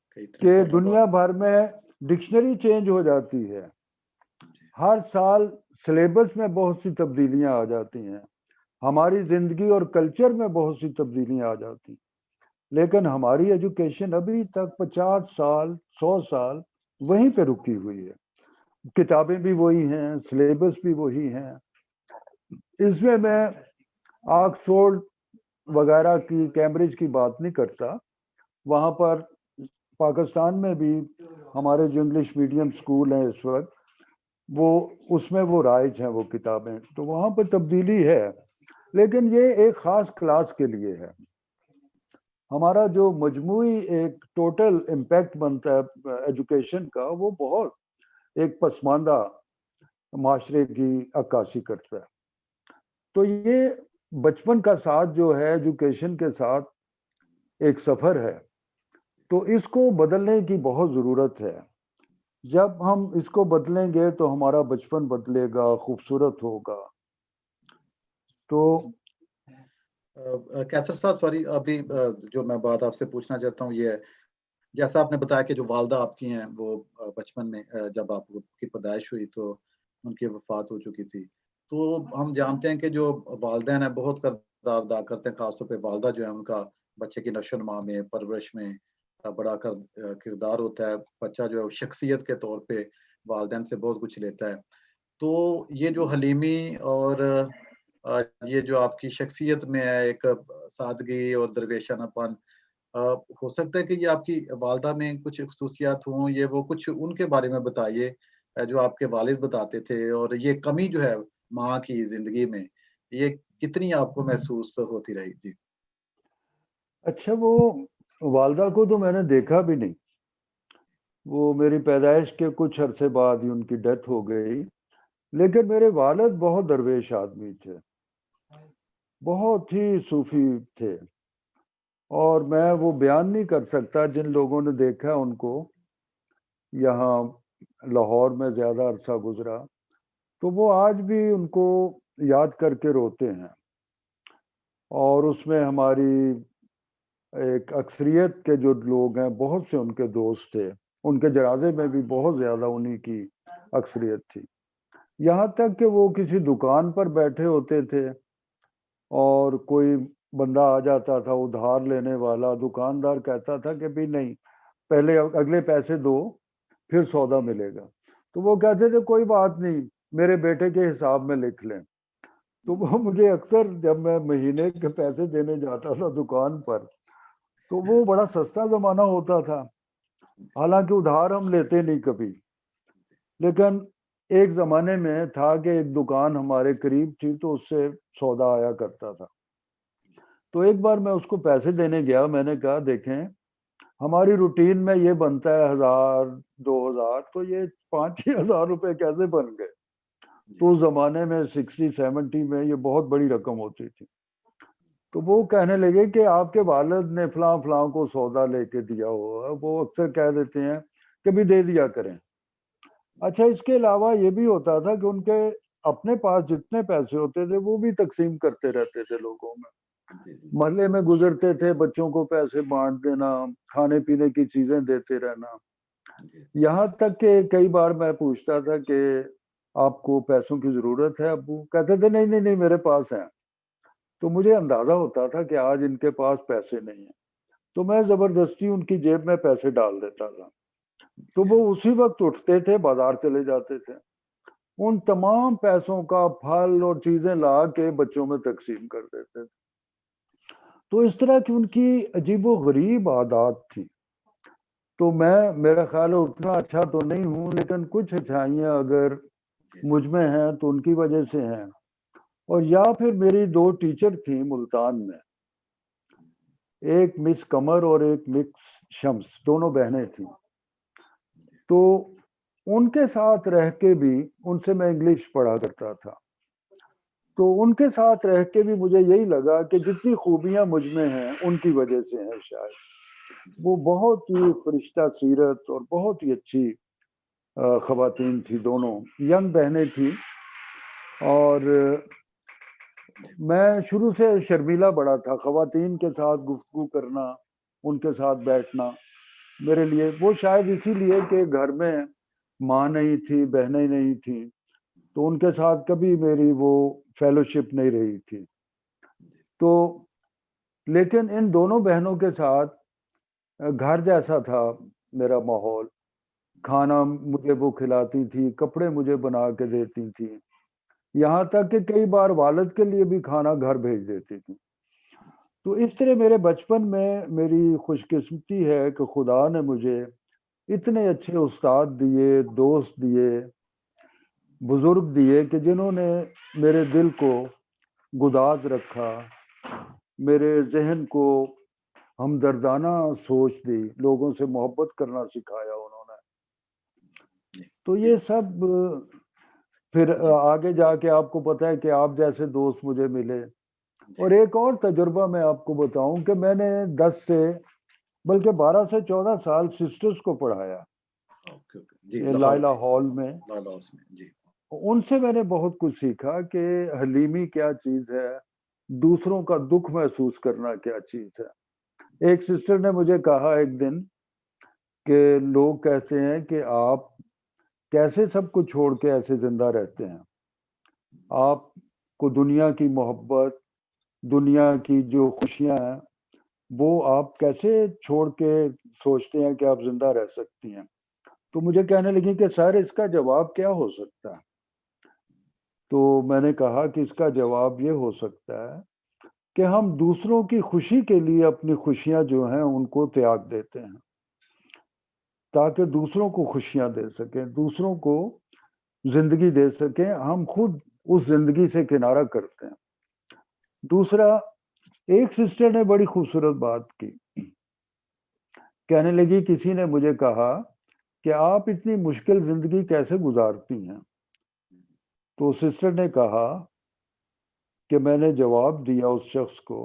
कि दुनिया भर में डिक्शनरी चेंज हो जाती है, हर साल सिलेबस में बहुत सी तब्दीलियां आ जाती हैं, हमारी जिंदगी और कल्चर में बहुत सी तब्दीलियां आ जाती, लेकिन हमारी एजुकेशन अभी तक 50 साल 100 साल वहीं पे रुकी हुई है। किताबें भी वही हैं, सिलेबस भी वही हैं। इसमें मैं ऑक्सफोर्ड वगैरह की, कैम्ब्रिज की बात नहीं करता। वहाँ पर पाकिस्तान में भी हमारे जो इंग्लिश मीडियम स्कूल हैं इस वक्त, वो उसमें वो राइज हैं वो किताबें, तो वहाँ पर तब्दीली है, लेकिन ये एक ख़ास क्लास के लिए है। हमारा जो मजमूई एक टोटल इम्पैक्ट बनता है एजुकेशन का, वो बहुत एक पसमानदा माशरे की अक्कासी करता है। तो ये बचपन का साथ जो है एजुकेशन के साथ एक सफ़र है, तो इसको बदलने की बहुत ज़रूरत है। जब हम इसको बदलेंगे तो हमारा बचपन बदलेगा, खूबसूरत होगा। तो कैसर साहब सॉरी, अभी जो मैं बात आपसे पूछना चाहता हूँ ये है, जैसा आपने बताया कि जो वालदा आपकी हैं वो बचपन में जब आपकी पैदाइश हुई तो उनकी वफात हो चुकी थी। तो हम जानते हैं कि जो वालिदैन हैं बहुत किरदार अदा करते हैं, खासतौर पे वालदा जो है उनका बच्चे की नशो-नुमा में, परवरिश में बड़ा किरदार होता है। बच्चा जो है शख्सियत के तौर पे वालिदैन से बहुत कुछ लेता है। तो ये जो हलीमी और ये जो आपकी शख्सियत में है एक सादगी और दरवेशानापन, हो सकता है कि ये आपकी वालदा में कुछ ख़ुसूसियात हों, ये वो कुछ उनके बारे में बताइए जो आपके वालिद बताते थे, और ये कमी जो है माँ की ज़िंदगी में, ये कितनी आपको महसूस होती रही? जी। अच्छा, वो वालदा को तो मैंने देखा भी नहीं। वो मेरी पैदाइश के कुछ अरसे बाद ही उनकी डेथ हो गई। लेकिन मेरे वालिद बहुत दरवेश आदमी थे, बहुत ही सूफी थे, और मैं वो बयान नहीं कर सकता। जिन लोगों ने देखा उनको यहाँ लाहौर में ज़्यादा अरसा गुजरा, तो वो आज भी उनको याद करके रोते हैं। और उसमें हमारी एक अक्सरियत के जो लोग हैं, बहुत से उनके दोस्त थे, उनके जनाजे में भी बहुत ज़्यादा उन्हीं की अक्सरियत थी। यहाँ तक कि वो किसी दुकान पर बैठे होते थे और कोई बंदा आ जाता था उधार लेने वाला, दुकानदार कहता था कि भाई नहीं, पहले अगले पैसे दो फिर सौदा मिलेगा। तो वो कहते थे कोई बात नहीं, मेरे बेटे के हिसाब में लिख लें। तो वो मुझे अक्सर जब मैं महीने के पैसे देने जाता था दुकान पर, तो वो बड़ा सस्ता ज़माना होता था, हालांकि उधार हम लेते नहीं कभी। लेकिन एक ज़माने में था कि एक दुकान हमारे करीब थी तो उससे सौदा आया करता था। तो एक बार मैं उसको पैसे देने गया, मैंने कहा देखें हमारी रूटीन में ये बनता है 1000 2000, तो ये 5-6 हजार रुपए कैसे बन गए? तो उस जमाने में 60-70 में ये बहुत बड़ी रकम होती थी। तो वो कहने लगे कि आपके वालिद ने फलां फलां को सौदा लेके दिया हुआ है। वो अक्सर कह देते हैं कभी दे दिया करें। अच्छा, इसके अलावा ये भी होता था कि उनके अपने पास जितने पैसे होते थे वो भी तकसीम करते रहते थे लोगों में। जी जी मोहल्ले में गुजरते थे, बच्चों को पैसे बांट देना, खाने पीने की चीजें देते रहना। जी यहाँ तक कि कई बार मैं पूछता था कि आपको पैसों की जरूरत है अब्बू? कहते थे नहीं नहीं नहीं, मेरे पास है। तो मुझे अंदाजा होता था कि आज इनके पास पैसे नहीं है, तो मैं जबरदस्ती उनकी जेब में पैसे डाल देता था। तो वो उसी वक्त उठते थे, बाजार चले जाते थे, उन तमाम पैसों का फल और चीजें ला के बच्चों में तकसीम कर देते थे। तो इस तरह की उनकी अजीबो गरीब आदत थी। तो मैं, मेरा ख्याल है उतना अच्छा तो नहीं हूँ, लेकिन कुछ अच्छाइयाँ अगर जी मुझ में हैं तो उनकी वजह से हैं। और या फिर मेरी दो टीचर थी मुल्तान में, एक मिस कमर और एक मिस शम्स, दोनों बहनें थी। तो उनके साथ रह के भी, उनसे मैं इंग्लिश पढ़ा करता था, तो उनके साथ रह के भी मुझे यही लगा कि जितनी खूबियां मुझ में हैं उनकी वजह से हैं शायद। वो बहुत ही फरिश्ता सीरत और बहुत ही अच्छी खवातीन थी, दोनों यंग बहनें थी। और मैं शुरू से शर्मीला बड़ा था, खवातीन के साथ गुफ्तगू करना, उनके साथ बैठना मेरे लिए, वो शायद इसीलिए कि घर में माँ नहीं थी, बहनें नहीं थी, तो उनके साथ कभी मेरी वो फेलोशिप नहीं रही थी। तो लेकिन इन दोनों बहनों के साथ घर जैसा था मेरा माहौल। खाना मुझे वो खिलाती थी, कपड़े मुझे बना के देती थी, यहाँ तक कि कई बार वालिद के लिए भी खाना घर भेज देती थी। तो इस तरह मेरे बचपन में मेरी खुशकिस्मती है कि खुदा ने मुझे इतने अच्छे उस्ताद दिए, दोस्त दिए, बुजुर्ग दिए कि जिन्होंने मेरे दिल को गुदाज रखा, मेरे जहन को हमदर्दाना सोच दी, लोगों से मोहब्बत करना सिखाया उन्होंने। जी तो जी ये सब फिर जी आगे जाके आपको पता है कि आप जैसे दोस्त मुझे मिले। जी और एक और तजुर्बा मैं आपको बताऊं कि मैंने 10 से बल्कि 12 से 14 साल सिस्टर्स को पढ़ाया ओके ओके जी ये लाहौर लाइला में हॉल में। लाल हाउस में जी उनसे मैंने बहुत कुछ सीखा कि हलीमी क्या चीज है, दूसरों का दुख महसूस करना क्या चीज है। एक सिस्टर ने मुझे कहा एक दिन कि लोग कहते हैं कि आप कैसे सब कुछ छोड़ के ऐसे जिंदा रहते हैं, आपको दुनिया की मोहब्बत, दुनिया की जो खुशियां हैं, वो आप कैसे छोड़ के सोचते हैं कि आप जिंदा रह सकती हैं। तो मुझे कहने लगी कि सर इसका जवाब क्या हो सकता है। तो मैंने कहा कि इसका जवाब ये हो सकता है कि हम दूसरों की खुशी के लिए अपनी खुशियां जो हैं उनको त्याग देते हैं, ताकि दूसरों को खुशियां दे सकें, दूसरों को जिंदगी दे सकें, हम खुद उस जिंदगी से किनारा करते हैं। दूसरा, एक सिस्टर ने बड़ी खूबसूरत बात की, कहने लगी किसी ने मुझे कहा कि आप इतनी मुश्किल जिंदगी कैसे गुजारती हैं। तो सिस्टर ने कहा कि मैंने जवाब दिया उस शख्स को,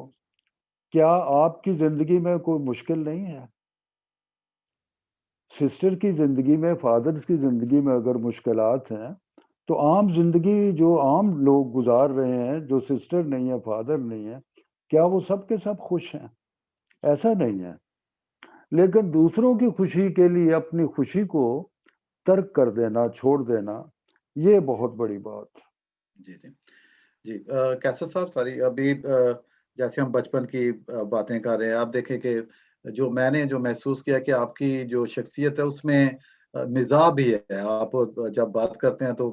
क्या आपकी जिंदगी में कोई मुश्किल नहीं है? सिस्टर की जिंदगी में, फादर्स की जिंदगी में अगर मुश्किलात हैं, तो आम जिंदगी जो आम लोग गुजार रहे हैं, जो सिस्टर नहीं है, फादर नहीं है, क्या वो सब के सब खुश हैं? ऐसा नहीं है। लेकिन दूसरों की खुशी के लिए अपनी खुशी को तर्क कर देना, छोड़ देना, ये बहुत बड़ी बात। जी जी जी कैसर साहब सॉरी अभी जैसे हम बचपन की बातें कर रहे हैं आप देखें कि जो मैंने जो महसूस किया कि आपकी जो शख्सियत है उसमें मिजाज भी है आप जब बात करते हैं तो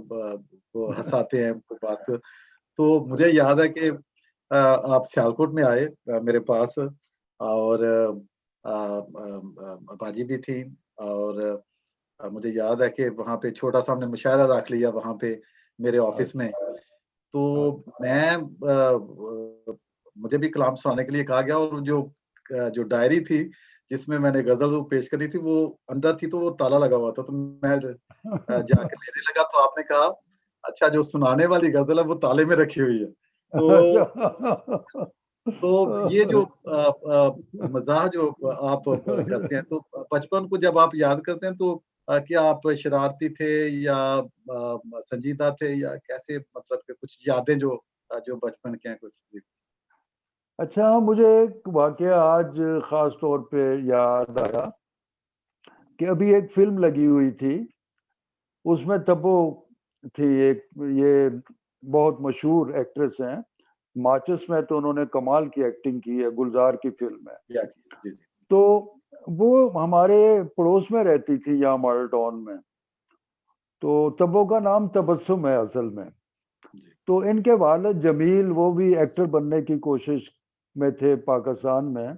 वो हंसाते हैं वो बात तो मुझे याद है कि आप सियालकोट में आए मेरे पास और बाजी भी थी और मुझे याद है कि वहाँ पे छोटा सा हमने मुशायरा रख लिया वहाँ पे मेरे ऑफिस में तो मैं मुझे भी कलाम सुनाने के लिए कहा गया और जो डायरी थी जिसमें मैंने गजल पेश करी थी वो अंदर थी तो वो ताला लगा हुआ था तो मैं जाके लेने लगा तो आपने कहा अच्छा जो सुनाने वाली गजल है वो ताले में रखी हुई है तो ये जो मजाक जो आप करते हैं तो बचपन को जब आप याद करते हैं तो कि आप शरारती थे या संजीदा थे या कैसे, मतलब कि कुछ यादें जो बचपन के हैं कुछ? जी। अच्छा, मुझे एक वाकया आज खास तौर पे याद आया कि अभी एक फिल्म लगी हुई थी, उसमें तब्बू थी एक, ये बहुत मशहूर एक्ट्रेस हैं, माचिस में तो उन्होंने कमाल की एक्टिंग की है, गुलजार की फिल्म है। जी, जी। तो वो हमारे पड़ोस में रहती थी यहाँ मॉडल टाउन में। तो तब्बू का नाम तबस्सुम है असल में। जी। तो इनके वालिद जमील वो भी एक्टर बनने की कोशिश में थे पाकिस्तान में,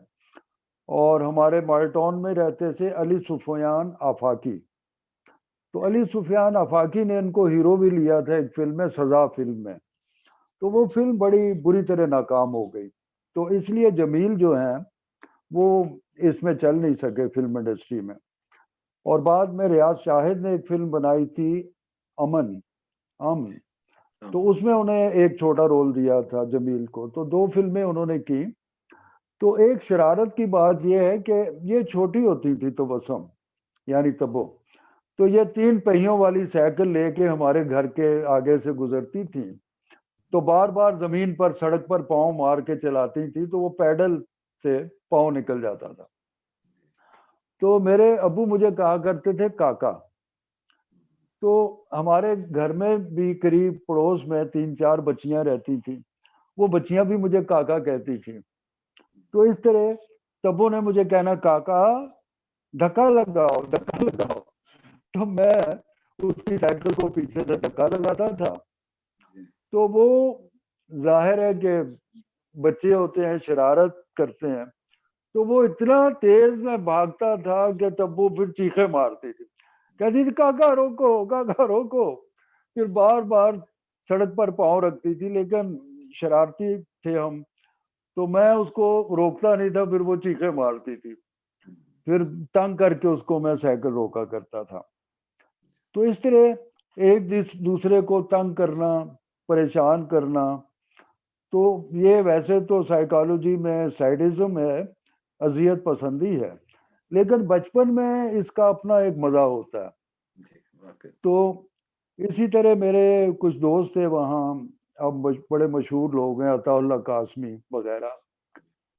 और हमारे मॉडल टाउन में रहते थे अली सुफियान आफाकी। तो अली सुफियान आफाकी ने इनको हीरो भी लिया था एक फिल्म में, सजा फिल्म में। तो वो फिल्म बड़ी बुरी तरह नाकाम हो गई, तो इसलिए जमील जो हैं वो इसमें चल नहीं सके फिल्म इंडस्ट्री में। और बाद में रियाज शाहिद ने एक फिल्म बनाई थी, अमन, अमन, तो उसमें उन्हें एक छोटा रोल दिया था जमील को। तो 2 फिल्में उन्होंने की। तो एक शरारत की बात यह है कि ये छोटी होती थी तबस्सुम, यानी तब्बू, तो ये 3 पहियों वाली साइकिल लेके हमारे घर के आगे से गुजरती थी। तो बार बार जमीन पर, सड़क पर पाँव मार के चलाती थी, तो वो पैडल से पाँव निकल जाता था। तो मेरे अब्बू मुझे कहा करते थे काका। तो हमारे घर में भी करीब पड़ोस में 3-4 बच्चियां रहती थी, वो बच्चियां भी मुझे काका कहती थी। तो इस तरह तब्बू ने मुझे कहना, काका धक्का लगाओ, धक्का लगाओ। तो मैं उसकी साइकिल को पीछे से धक्का लगाता था। तो वो जाहिर है कि बच्चे होते हैं, शरारत करते हैं, तो वो इतना तेज में भागता था कि तब्बू फिर चीखे मारती थी, कहती थी काका रोको, काका रोको। फिर बार बार सड़क पर पाँव रखती थी, लेकिन शरारती थे हम, तो मैं उसको रोकता नहीं था, फिर वो चीखे मारती थी। फिर तंग करके उसको मैं साइकिल रोका करता था। तो इस तरह एक दूसरे को तंग करना, परेशान करना, तो ये वैसे तो साइकोलॉजी में सैडिज्म है, अजियत पसंदी है, लेकिन बचपन में इसका अपना एक मजा होता है। तो इसी तरह मेरे कुछ दोस्त थे वहाँ, अब बड़े मशहूर लोग हैं, अताउल्लाह कासमी वगैरह।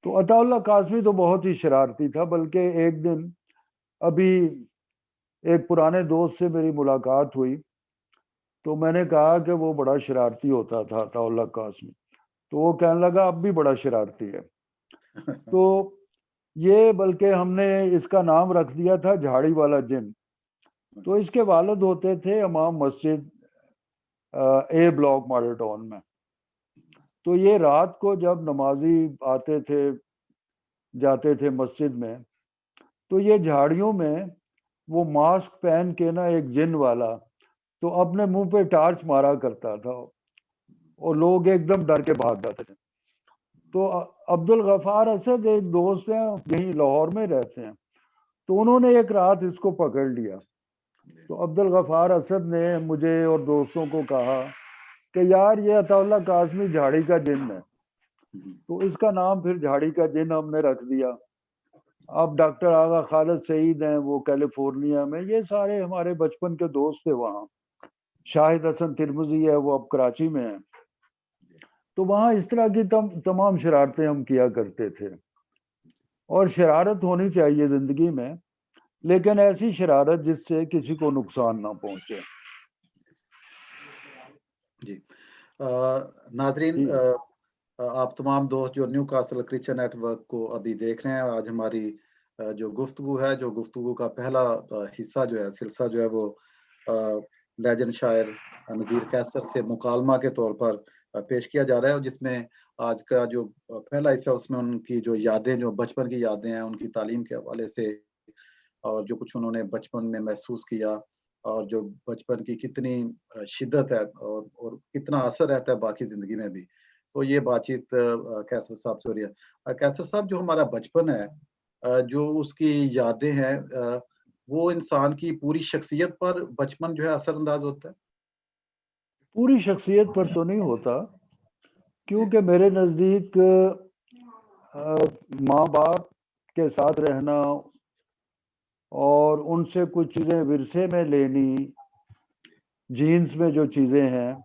तो अताउल्लाह कासमी तो बहुत ही शरारती था, बल्कि एक दिन अभी एक पुराने दोस्त से मेरी मुलाकात हुई, तो मैंने कहा कि वो बड़ा शरारती होता था अताउल्लाह कासमी। तो वो कहने लगा अब भी बड़ा शरारती है। तो ये, बल्कि हमने इसका नाम रख दिया था झाड़ी वाला जिन। तो इसके वालिद होते थे इमाम मस्जिद ए ब्लॉक मॉडल टाउन में। तो ये रात को जब नमाजी आते थे, जाते थे मस्जिद में, तो ये झाड़ियों में वो मास्क पहन के ना, एक जिन वाला, तो अपने मुंह पे टार्च मारा करता था, और लोग एकदम डर के भाग जाते थे। तो अब्दुल गफार असद एक दोस्त हैं, यहीं लाहौर में रहते हैं, तो उन्होंने एक रात इसको पकड़ लिया। तो अब्दुल गफार असद ने मुझे और दोस्तों को कहा कि यार ये अताउल्लाह कासमी झाड़ी का जिन है। तो इसका नाम फिर झाड़ी का जिन हमने रख दिया। अब डॉक्टर आगा खालिद सईद हैं, वो कैलिफोर्निया में, ये सारे हमारे बचपन के दोस्त थे वहाँ। शाहिद हसन तिरमिजी है, वो अब कराची में है। तो वहाँ इस तरह की तमाम शरारतें हम किया करते थे। और शरारत होनी चाहिए जिंदगी में, लेकिन ऐसी शरारत जिससे किसी को नुकसान ना पहुंचे। जी। नाजरीन, आप तमाम दोस्त जो न्यू कासल क्रिश्चियन नेटवर्क को अभी देख रहे हैं, आज हमारी जो गुफ्तगू है, जो गुफ्तगू का पहला हिस्सा जो है, सिलसिला जो है, वो लेजेंड शायर नज़ीर कैसर से मुकालमा के तौर पर पेश किया जा रहा है, जिसमें आज का जो पहला हिस्सा, उसमें उनकी जो यादें, जो बचपन की यादें हैं, उनकी तालीम के हवाले से, और जो कुछ उन्होंने बचपन में महसूस किया, और जो बचपन की कितनी शिद्दत है और कितना असर रहता है बाकी ज़िंदगी में भी। तो ये बातचीत कैसर साहब से हो रही है। कैसर साहब, जो हमारा बचपन है, जो उसकी यादें हैं, वो इंसान की पूरी शख्सियत पर बचपन जो है असरअंदाज होता है? पूरी शख्सियत पर तो नहीं होता, क्योंकि मेरे नज़दीक माँ बाप के साथ रहना, और उनसे कुछ चीजें विरसे में लेनी, जीन्स में जो चीजें हैं,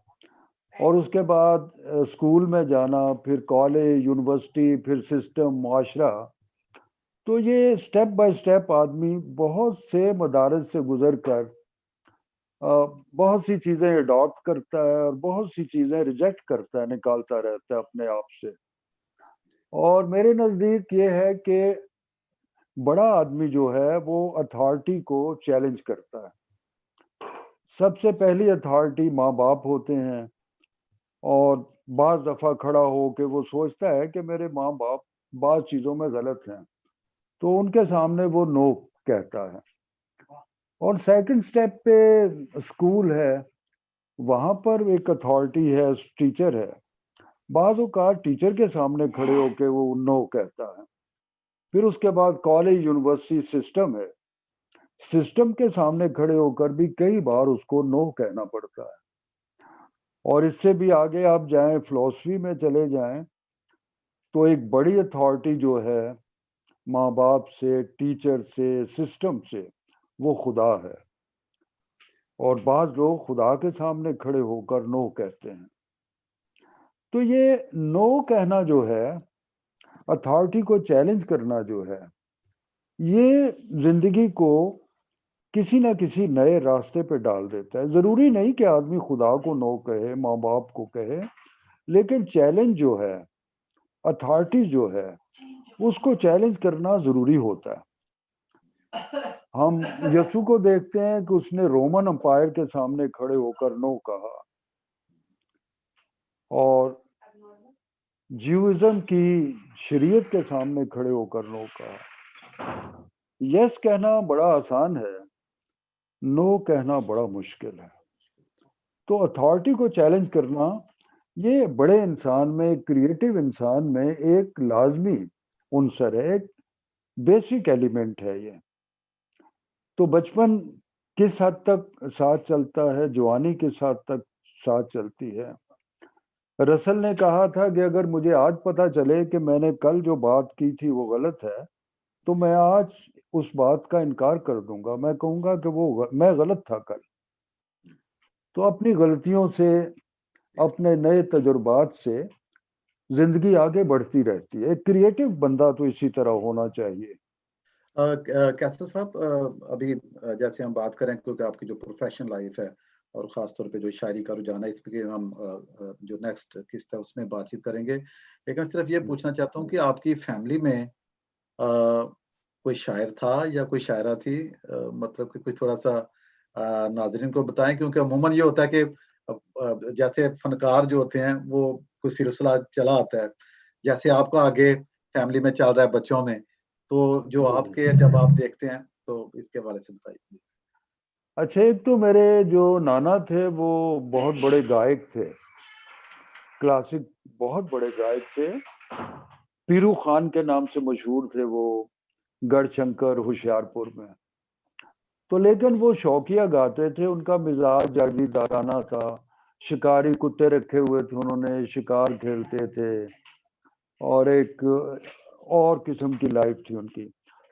और उसके बाद स्कूल में जाना, फिर कॉलेज, यूनिवर्सिटी, फिर सिस्टम, मुआशरा। तो ये स्टेप बाय स्टेप आदमी बहुत से मदारज से गुजर कर बहुत सी चीजें अडॉप्ट करता है और बहुत सी चीजें रिजेक्ट करता है, निकालता रहता है अपने आप से। और मेरे नजदीक ये है कि बड़ा आदमी जो है वो अथॉरिटी को चैलेंज करता है। सबसे पहली अथॉरिटी माँ बाप होते हैं, और बाज दफा खड़ा हो के वो सोचता है कि मेरे माँ बाप बाज चीजों में गलत हैं, तो उनके सामने वो नो कहता है। और सेकंड स्टेप पे स्कूल है, वहां पर एक अथॉरिटी है, टीचर है। बाज़ औक़ात टीचर के सामने खड़े होके वो नो कहता है। फिर उसके बाद कॉलेज, यूनिवर्सिटी, सिस्टम है। सिस्टम के सामने खड़े होकर भी कई बार उसको नो कहना पड़ता है। और इससे भी आगे आप जाएं, फिलॉसफी में चले जाएं, तो एक बड़ी अथॉरिटी जो है माँ बाप से, टीचर से, सिस्टम से, वो खुदा है। और बाज लोग खुदा के सामने खड़े होकर नो कहते हैं। तो ये नो कहना जो है, अथॉरिटी को चैलेंज करना जो है, ये जिंदगी को किसी ना किसी नए रास्ते पे डाल देता है। जरूरी नहीं कि आदमी खुदा को नो कहे, माँ बाप को कहे, लेकिन चैलेंज जो है, अथॉरिटी जो है, उसको चैलेंज करना जरूरी होता है। हम यसु को देखते हैं कि उसने रोमन अंपायर के सामने खड़े होकर नो कहा, और ज्यूइज्म की शरीयत के सामने खड़े होकर नो कहा। यस कहना बड़ा आसान है, नो कहना बड़ा मुश्किल है। तो अथॉरिटी को चैलेंज करना ये बड़े इंसान में, क्रिएटिव इंसान में एक लाजमी उनसर है, एक बेसिक एलिमेंट है ये। तो बचपन किस हद तक साथ चलता है, जवानी किस हद तक साथ चलती है। रसल ने कहा था कि अगर मुझे आज पता चले कि मैंने कल जो बात की थी वो गलत है, तो मैं आज उस बात का इनकार कर दूंगा। मैं कहूंगा कि मैं गलत था कल। तो अपनी गलतियों से, अपने नए तजुर्बात से जिंदगी आगे बढ़ती रहती है। एक क्रिएटिव बंदा तो इसी तरह होना चाहिए। कैसर साहब, अभी जैसे हम बात करें, क्योंकि आपकी जो प्रोफेशनल लाइफ है और ख़ास तौर पे जो शायरी का रुझान है, इस पे हम जो नेक्स्ट किस्त है उसमें बातचीत करेंगे। लेकिन सिर्फ ये पूछना चाहता हूँ कि आपकी फैमिली में कोई शायर था या कोई शायरा थी? मतलब कि कोई थोड़ा-सा नाज़रीन को बताएँ, क्योंकि अमूमन ये होता है कि जैसे फ़नकार जो होते हैं वो कोई सिलसिला चला आता है, जैसे आपका आगे फैमिली में चल रहा है बच्चों में, तो जो आपके जब आप देखते हैं तो इसके हवाले से बताइए। अच्छा, एक तो मेरे जो नाना थे वो बहुत बड़े गायक थे, क्लासिक बहुत बड़े गायक थे। पीरू खान के नाम से मशहूर थे वो, गढ़शंकर होशियारपुर में। तो लेकिन वो शौकिया गाते थे, उनका मिजाज जागीरदाराना था। शिकारी कुत्ते रखे हुए थे उन्होंने, शिकार खेलते थे, और एक और किस्म की लाइफ थी उनकी।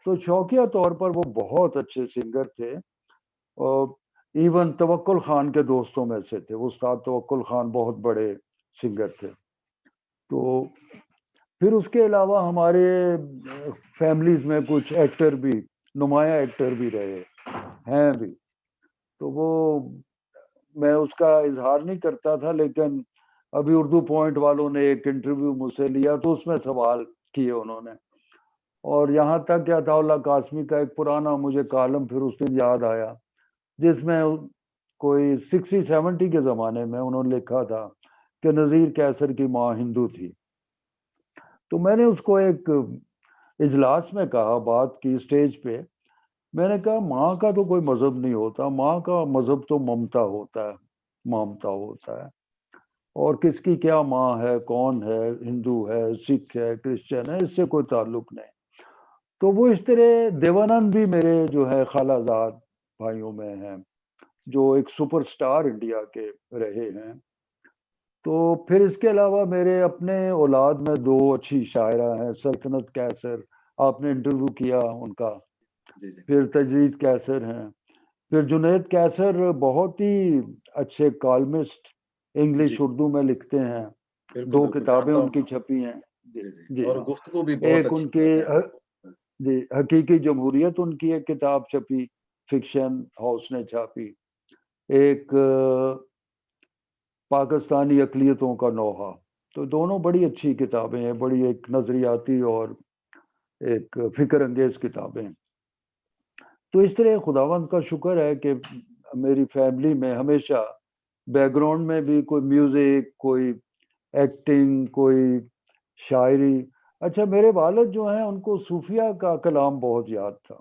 तो शौकिया तौर पर वो बहुत अच्छे सिंगर थे, और इवन तवक्कुल खान के दोस्तों में से थे। उस्ताद तवक्कुल खान बहुत बड़े सिंगर थे। तो फिर उसके अलावा हमारे फैमिलीज में कुछ एक्टर भी, नुमाया एक्टर भी रहे हैं भी। तो वो मैं उसका इजहार नहीं करता था, लेकिन अभी उर्दू पॉइंट वालों ने एक इंटरव्यू मुझसे लिया तो उसमें सवाल किए उन्होंने। और यहाँ तक कि अताउल्लाह कासमी का एक पुराना मुझे कॉलम फिर उस दिन याद आया, जिसमें कोई 60-70 के ज़माने में उन्होंने लिखा था कि नज़ीर कैसर की माँ हिंदू थी। तो मैंने उसको एक इजलास में कहा, बात की स्टेज पे, मैंने कहा माँ का तो कोई मजहब नहीं होता, माँ का मजहब तो ममता होता है, ममता होता है। और किसकी क्या माँ है, कौन है, हिंदू है, सिख है, क्रिश्चियन है, इससे कोई ताल्लुक नहीं। तो वो इस तरह देवानंद भी मेरे जो है खालाजाद भाइयों में हैं, जो एक सुपरस्टार इंडिया के रहे हैं। तो फिर इसके अलावा मेरे अपने औलाद में 2 अच्छी शायरा हैं, सल्तनत कैसर, आपने इंटरव्यू किया उनका, जी जी फिर तजरीद कैसर हैं, फिर जुनैद कैसर बहुत ही अच्छे कॉलमिस्ट, जी इंग्लिश उर्दू में लिखते हैं। बिल्कुल 2 बिल्कुल किताबें जानता हूँ उनकी हाँ। छपी हैं। जी, जी जी जी और हाँ। गुफ्तगू भी बहुत एक अच्छी उनके करते हैं। जी, हकीकी जमहूरियत उनकी एक किताब छपी, फिक्शन हाउस ने छापी। एक पाकिस्तानी अक़लियतों का नोहा। तो दोनों बड़ी अच्छी किताबें हैं, बड़ी एक नज़रियाती और एक फ़िक्र अंगेज़ किताबें हैं। तो इस तरह खुदावंद का शुक्र है कि मेरी फैमिली में हमेशा बैकग्राउंड में भी कोई म्यूज़िक, कोई एक्टिंग, कोई शायरी। अच्छा, मेरे वालिद जो हैं उनको सूफिया का कलाम बहुत याद था।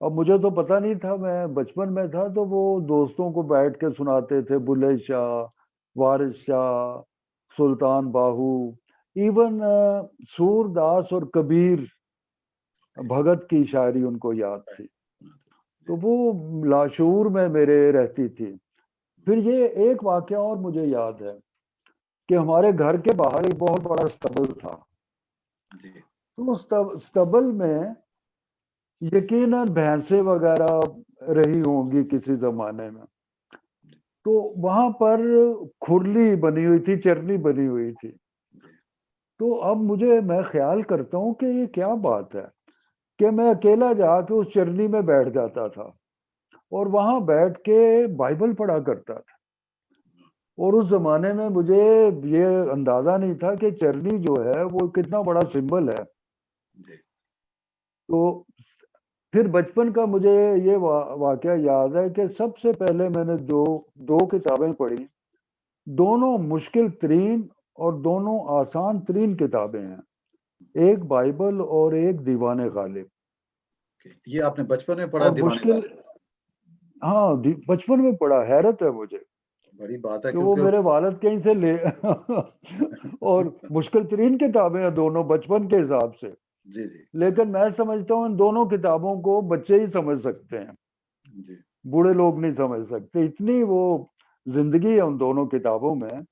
अब मुझे तो पता नहीं था, मैं बचपन में था तो वो दोस्तों को बैठ के सुनाते थे, बुल्ले शाह, वारिस शाह, सुल्तान बाहू, इवन सूरदास और कबीर भगत की शायरी उनको याद थी। तो वो लाशूर में मेरे रहती थी। फिर ये एक वाक़या और मुझे याद है कि हमारे घर के बाहर एक बहुत बड़ा स्टबल था। जी तो उस स्टबल में यकीनन भैंसें वगैरह रही होंगी किसी ज़माने में। तो वहाँ पर खुरली बनी हुई थी, चरनी बनी हुई थी। जी तो अब मैं ख़्याल करता हूँ कि ये क्या बात है कि मैं अकेला जाके उस चरनी में बैठ जाता था और वहाँ बैठ के बाइबल पढ़ा करता था। और उस ज़माने में मुझे ये अंदाज़ा नहीं था कि चरनी जो है वो कितना बड़ा सिंबल है। जी तो फिर बचपन का मुझे ये वाक़या याद है कि सबसे पहले मैंने 2 किताबें पढ़ी। दोनों मुश्किल तरीन और दोनों आसान तरीन किताबें हैं। एक बाइबल और एक दीवाने गालिब। ये आपने बचपन में पढ़ा और दीवाने मुश्किल, गालिब? हाँ, बचपन में पढ़ा। हैरत है मुझे बड़ी बात है कि वो क्योंकि मेरे वालिद कहीं से ले और मुश्किल तरीन किताबें हैं दोनों बचपन के हिसाब से। जी जी लेकिन मैं समझता हूँ इन दोनों किताबों को बच्चे ही समझ सकते हैं, जी बूढ़े लोग नहीं समझ सकते। इतनी वो जिंदगी है उन दोनों किताबों में।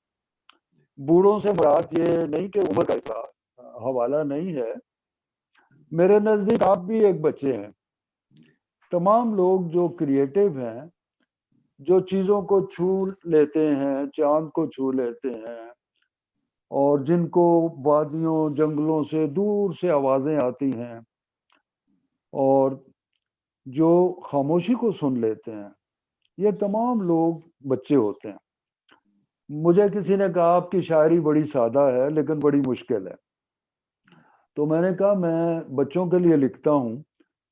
बूढ़ों से मुराद ये नहीं कि उम्र का इसका हवाला नहीं है। मेरे नजदीक आप भी एक बच्चे हैं। तमाम लोग जो क्रिएटिव हैं, जो चीजों को छू लेते हैं, चांद को छू लेते हैं, और जिनको वादियों जंगलों से दूर से आवाजें आती हैं, और जो खामोशी को सुन लेते हैं, ये तमाम लोग बच्चे होते हैं। मुझे किसी ने कहा आपकी शायरी बड़ी सादा है लेकिन बड़ी मुश्किल है। तो मैंने कहा मैं बच्चों के लिए लिखता हूँ,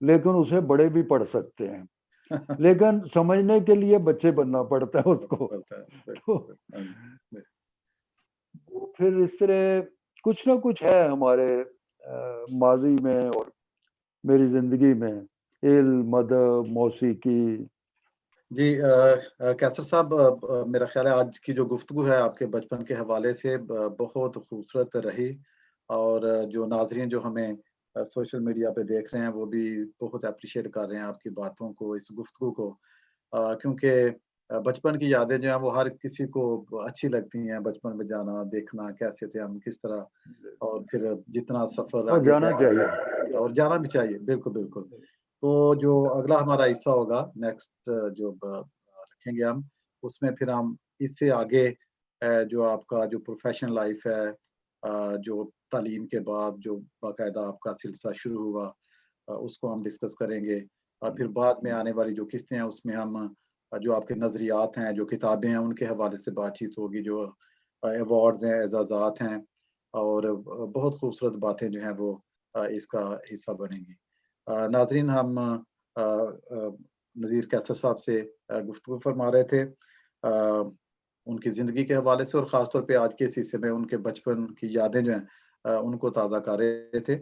लेकिन उसे बड़े भी पढ़ सकते हैं। लेकिन समझने के लिए बच्चे बनना पड़ता है उसको। पड़ता है तो बिल्कुल हाँ जी फिर इस तरह कुछ ना कुछ है हमारे माजी में और मेरी जिंदगी में, इल्म, अदब, मौसीकी। जी कैसर साहब मेरा ख्याल है आज की जो गुफ्तगू है आपके बचपन के हवाले से बहुत खूबसूरत रही और जो नाजरीन जो हमें सोशल मीडिया पे देख रहे हैं वो भी बहुत अप्रिशिएट कर रहे हैं आपकी बातों को, इस गुफ्तगू को क्योंकि बचपन की यादें जो हैं वो हर किसी को अच्छी लगती हैं। बचपन में जाना, देखना कैसे थे हम, किस तरह और फिर जितना सफ़र और आगे जाना तय चाहिए। किया और जाना भी चाहिए, बिल्कुल, बिल्कुल। तो जो अगला हमारा हिस्सा होगा नेक्स्ट जो रखेंगे हम, उसमें फिर हम इससे आगे जो आपका जो प्रोफ़ेशनल लाइफ़ है जो तालीम के बाद जो बाकायदा आपका सिलसिला शुरू हुआ उसको हम डिस्कस करेंगे। फिर बाद में आने वाली जो किस्तें हैं उसमें हम जो आपके नज़रियात हैं, जो किताबें हैं उनके हवाले से बातचीत होगी, जो अवार्ड्स हैं, एज़ाज़ात हैं और बहुत खूबसूरत बातें जो हैं वो इसका हिस्सा बनेंगी। नाज़रीन हम नज़ीर कैसर साहब से गुफ्तगू फरमा रहे थे उनकी ज़िंदगी के हवाले से और ख़ास तौर पे आज के इस हिस्से में उनके बचपन की यादें जो हैं उनको ताज़ा कर रहे थे।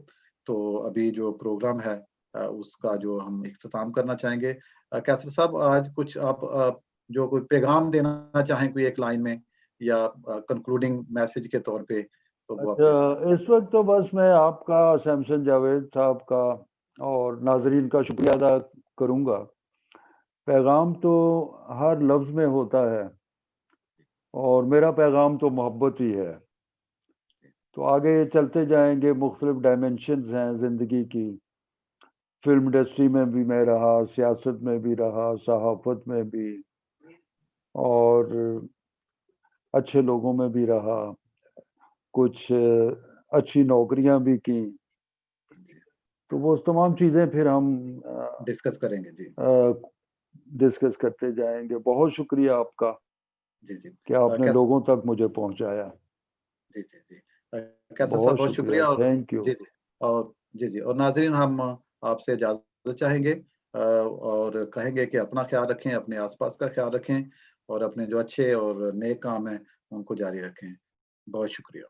तो अभी जो प्रोग्राम है उसका जो हम इख्तिताम करना चाहेंगे। कैसर साहब आज कुछ आप जो कोई पैगाम देना चाहें कोई एक लाइन में या कंक्लूडिंग मैसेज के तौर पे तो वो आप अच्छा, दे सकते हैं। इस वक्त तो बस मैं आपका, सैमसन जावेद साहब का और नाजरीन का शुक्रिया अदा करूंगा। पैगाम तो हर लफ्ज़ में होता है और मेरा पैगाम तो मोहब्बत ही है। तो आगे चलते जाएंगे, मुख्तलिफ डायमेंशंस हैं ज़िंदगी की, फिल्म इंडस्ट्री में भी मैं रहा, सियासत में भी रहा, सहाफत में भी, और अच्छे लोगों में भी रहा, कुछ अच्छी नौकरियां भी की। तो वो तमाम चीजें फिर हम डिस्कस करेंगे जी। डिस्कस करते जाएंगे। बहुत शुक्रिया आपका जी जी कि आपने लोगों तक मुझे पहुंचाया। जी जी जी कैसर साहब बहुत शुक्रिया। और थैंक यू। जी जी और जी जी और नाजरीन, हम आपसे इजाजत चाहेंगे और कहेंगे कि अपना ख्याल रखें, अपने आसपास का ख्याल रखें और अपने जो अच्छे और नेक काम हैं उनको जारी रखें। बहुत शुक्रिया।